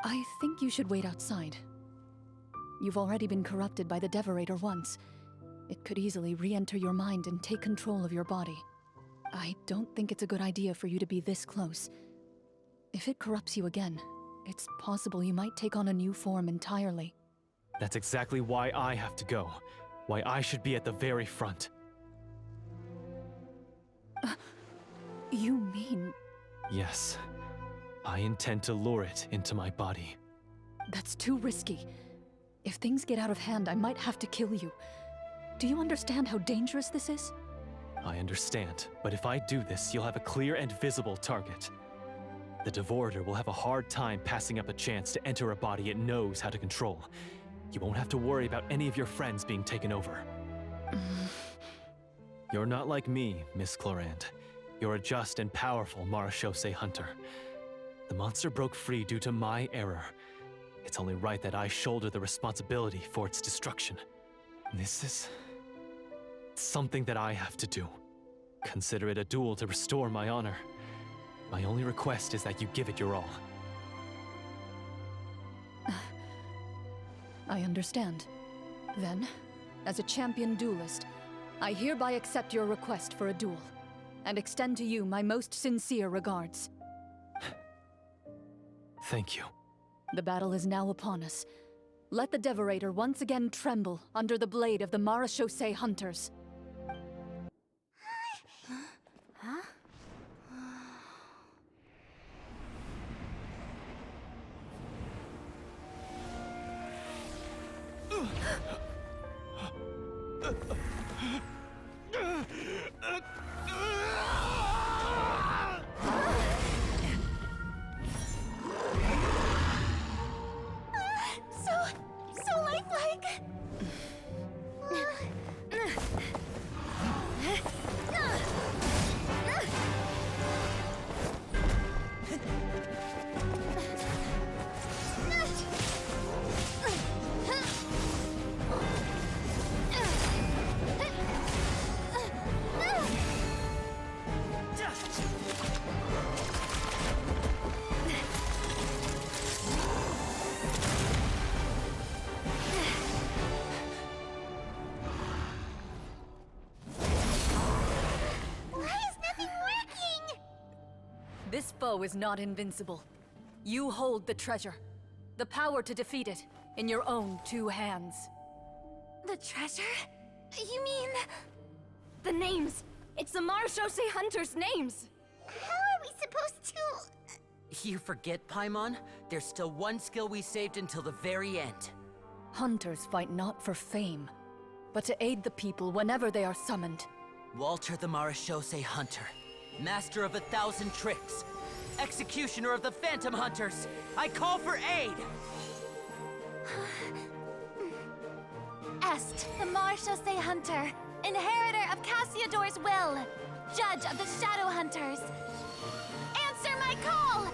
I think you should wait outside. You've already been corrupted by the Devorator once. It could easily re-enter your mind and take control of your body. I don't think it's a good idea for you to be this close. If it corrupts you again, it's possible you might take on a new form entirely. That's exactly why I have to go. Why I should be at the very front. You mean... Yes. I intend to lure it into my body. That's too risky. If things get out of hand, I might have to kill you. Do you understand how dangerous this is? I understand, but if I do this, you'll have a clear and visible target. The Devorator will have a hard time passing up a chance to enter a body it knows how to control. You won't have to worry about any of your friends being taken over. You're not like me, Miss Clorinde. You're a just and powerful Marechaussee hunter. The monster broke free due to my error. It's only right that I shoulder the responsibility for its destruction. This is... something that I have to do. Consider it a duel to restore my honor. My only request is that you give it your all. I understand. Then, as a champion duelist, I hereby accept your request for a duel, and extend to you my most sincere regards. Thank you. The battle is now upon us. Let the Devorator once again tremble under the blade of the Marechaussee hunters. So lifelike! This foe is not invincible. You hold the treasure. The power to defeat it in your own 2 hands. The treasure? You mean... the names! It's the Marechaussee hunters' names! How are we supposed to... You forget, Paimon? There's still one skill we saved until the very end. Hunters fight not for fame, but to aid the people whenever they are summoned. Walter the Marechaussee Hunter, master of 1,000 tricks, executioner of the Phantom Hunters, I call for aid! Est, the Marechaussee Hunter, inheritor of Cassiodor's will, judge of the Shadow Hunters. Answer my call!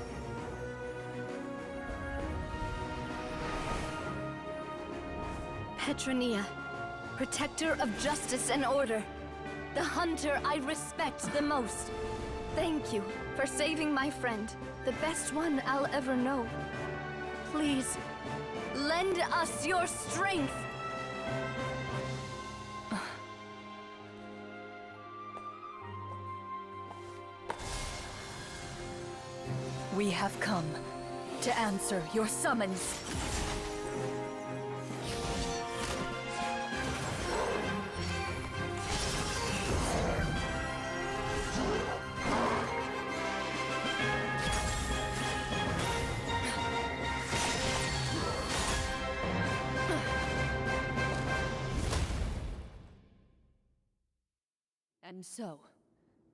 Petronia, protector of justice and order. The hunter I respect the most. Thank you for saving my friend, the best one I'll ever know. Please, lend us your strength! We have come to answer your summons. And so,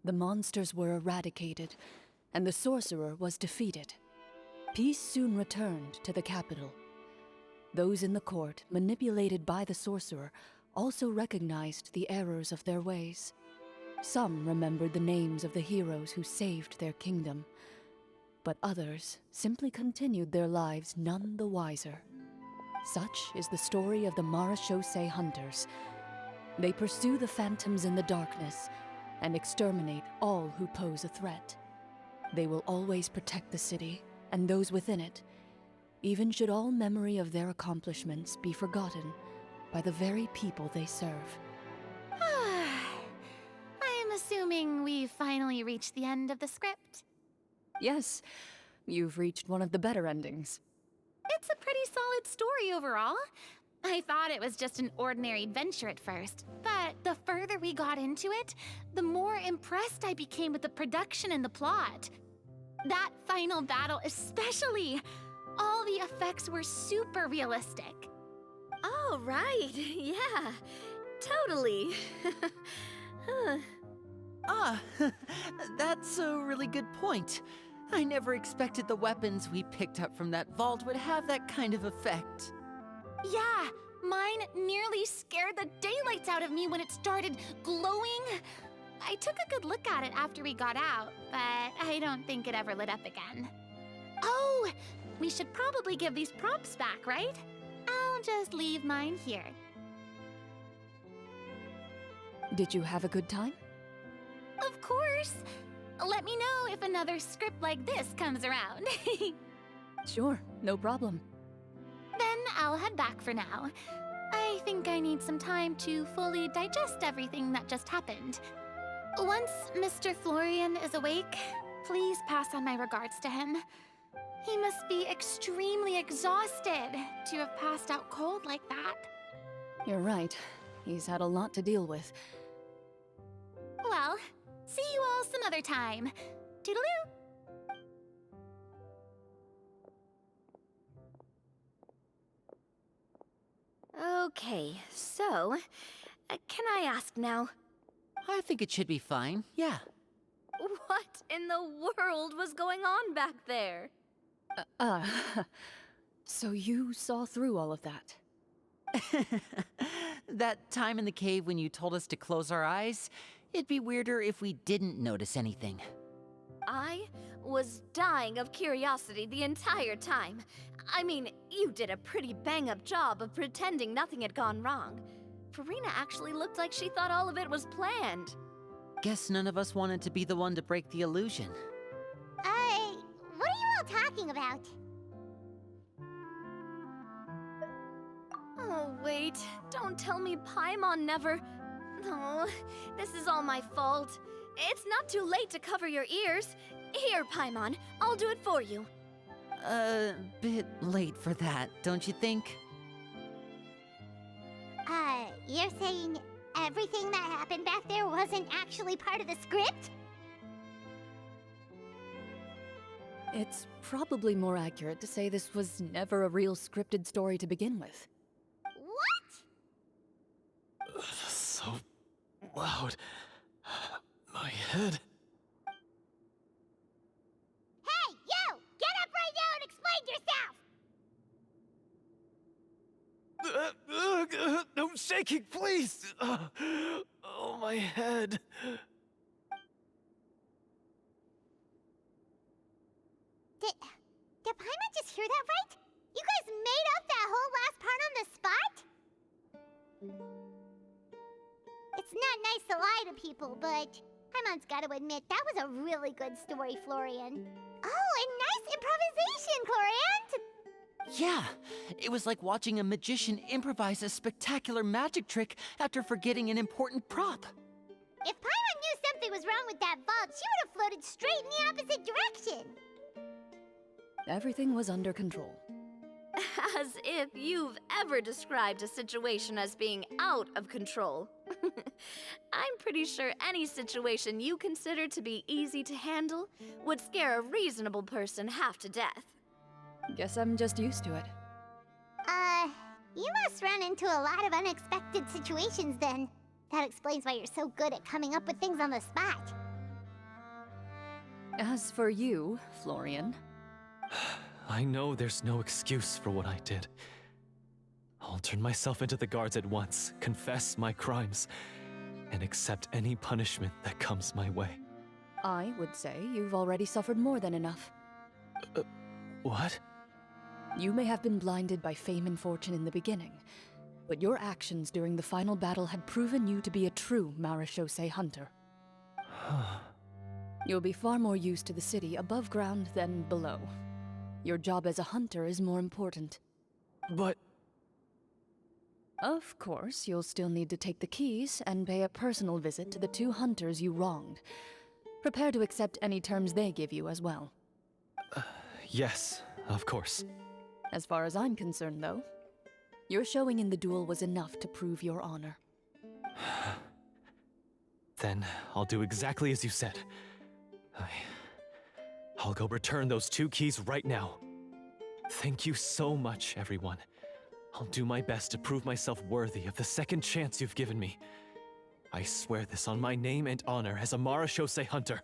the monsters were eradicated, and the sorcerer was defeated. Peace soon returned to the capital. Those in the court, manipulated by the sorcerer, also recognized the errors of their ways. Some remembered the names of the heroes who saved their kingdom, but others simply continued their lives none the wiser. Such is the story of the Marechaussee Hunters. They pursue the phantoms in the darkness and exterminate all who pose a threat. They will always protect the city and those within it, even should all memory of their accomplishments be forgotten by the very people they serve. assuming we've finally reached the end of the script. Yes, you've reached one of the better endings. It's a pretty solid story overall. I thought it was just an ordinary adventure at first, but the further we got into it, the more impressed I became with the production and the plot. That final battle especially. All the effects were super realistic. Oh, right. Yeah, totally. Ah, that's a really good point. I never expected the weapons we picked up from that vault would have that kind of effect. Yeah, mine nearly scared the daylights out of me when it started glowing. I took a good look at it after we got out, but I don't think it ever lit up again. Oh, we should probably give these props back, right? I'll just leave mine here. Did you have a good time? Of course. Let me know if another script like this comes around. Sure, no problem. Then I'll head back for now. I think I need some time to fully digest everything that just happened. Once Mr. Florian is awake, please pass on my regards to him. He must be extremely exhausted to have passed out cold like that. You're right. He's had a lot to deal with. Well, see you all some other time. Toodaloo! Okay, so, can I ask now, I think it should be fine, yeah. what in the world was going on back there? So you saw through all of that? That time in the cave when you told us to close our eyes, it'd be weirder if we didn't notice anything. I was dying of curiosity the entire time. I mean, you did a pretty bang-up job of pretending nothing had gone wrong. Farina actually looked like she thought all of it was planned. Guess none of us wanted to be the one to break the illusion. What are you all talking about? Oh, wait. Don't tell me Paimon never... Oh, this is all my fault. It's not too late to cover your ears. Here, Paimon, I'll do it for you. Bit late for that, don't you think? You're saying everything that happened back there wasn't actually part of the script? It's probably more accurate to say this was never a real scripted story to begin with. What? So loud. My head. Hey, you! Get up right now and explain yourself! No shaking, please! Oh, my head. Did Paimon just hear that right? You guys made up that whole last part on the spot? It's not nice to lie to people, but Paimon's gotta admit, that was a really good story, Florian. Oh, and nice improvisation, Clorinde! Yeah, it was like watching a magician improvise a spectacular magic trick after forgetting an important prop. If Paimon knew something was wrong with that vault, she would have floated straight in the opposite direction. Everything was under control. As if you've ever described a situation as being out of control. I'm pretty sure any situation you consider to be easy to handle would scare a reasonable person half to death. Guess I'm just used to it. You must run into a lot of unexpected situations then. That explains why you're so good at coming up with things on the spot. As for you, Florian, I know there's no excuse for what I did. I'll turn myself into the guards at once, confess my crimes, and accept any punishment that comes my way. I would say you've already suffered more than enough. What? You may have been blinded by fame and fortune in the beginning, but your actions during the final battle had proven you to be a true Marechaussee hunter. You'll be far more used to the city above ground than below. Your job as a hunter is more important. But... Of course, you'll still need to take the keys and pay a personal visit to the 2 hunters you wronged. Prepare to accept any terms they give you as well. Yes, of course. As far as I'm concerned, though, your showing in the duel was enough to prove your honor. Then I'll do exactly as you said. I'll go return those 2 keys right now. Thank you so much, everyone. I'll do my best to prove myself worthy of the second chance you've given me. I swear this on my name and honor as a Marashose hunter.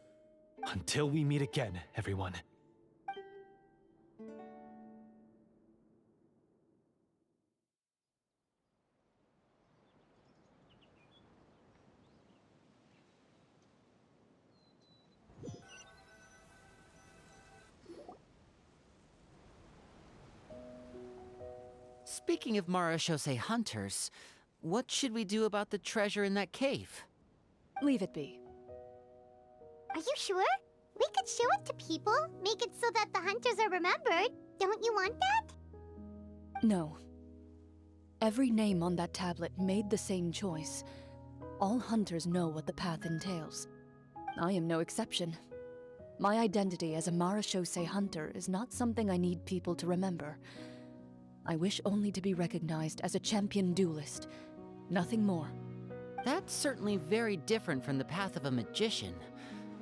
Until we meet again, everyone. Speaking of Marashose hunters, what should we do about the treasure in that cave? Leave it be. Are you sure? We could show it to people, make it so that the hunters are remembered. Don't you want that? No. Every name on that tablet made the same choice. All hunters know what the path entails. I am no exception. My identity as a Marashose hunter is not something I need people to remember. I wish only to be recognized as a champion duelist. Nothing more. That's certainly very different from the path of a magician.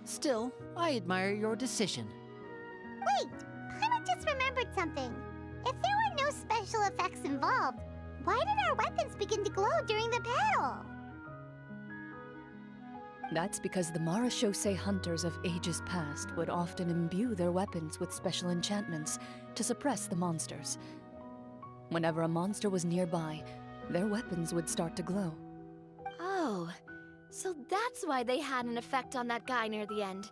Still, I admire your decision. Wait! Paimon just remembered something. If there were no special effects involved, why did our weapons begin to glow during the battle? That's because the Marashose hunters of ages past would often imbue their weapons with special enchantments to suppress the monsters. Whenever a monster was nearby, their weapons would start to glow. Oh, so that's why they had an effect on that guy near the end.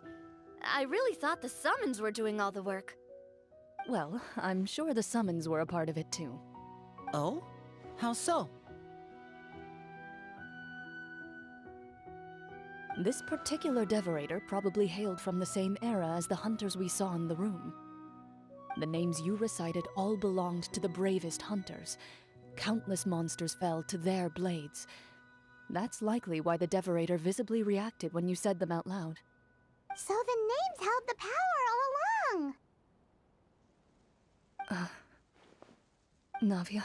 I really thought the summons were doing all the work. Well, I'm sure the summons were a part of it too. Oh? How so? This particular devorator probably hailed from the same era as the hunters we saw in the room. The names you recited all belonged to the bravest hunters. Countless monsters fell to their blades. That's likely why the devorator visibly reacted when you said them out loud. So the names held the power all along! Navia,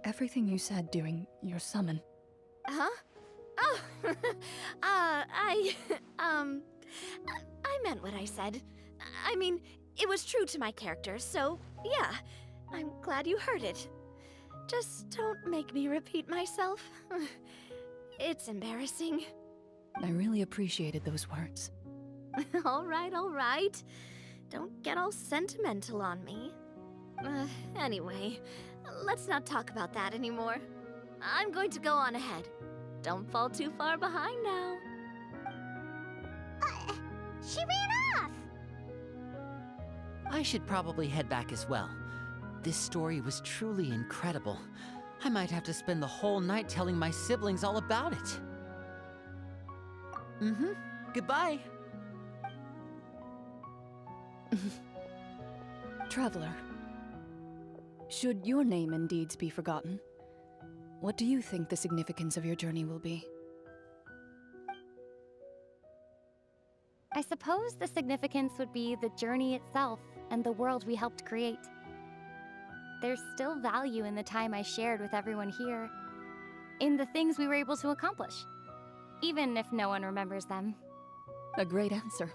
everything you said during your summon. Huh? Oh, I meant what I said. I mean, it was true to my character, so yeah, I'm glad you heard it. Just don't make me repeat myself. It's embarrassing. I really appreciated those words. All right. Don't get all sentimental on me. Anyway, let's not talk about that anymore. I'm going to go on ahead. Don't fall too far behind now. She ran off! I should probably head back as well. This story was truly incredible. I might have to spend the whole night telling my siblings all about it. Goodbye. Traveler, should your name and deeds be forgotten, what do you think the significance of your journey will be? I suppose the significance would be the journey itself and the world we helped create. There's still value in the time I shared with everyone here, in the things we were able to accomplish, even if no one remembers them. A great answer.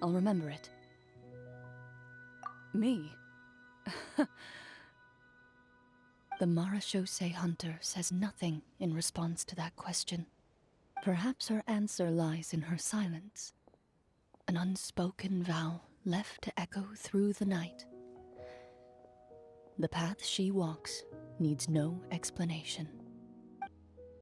I'll remember it. Me? The Marashose hunter says nothing in response to that question. Perhaps her answer lies in her silence. An unspoken vow left to echo through the night. The path she walks needs no explanation.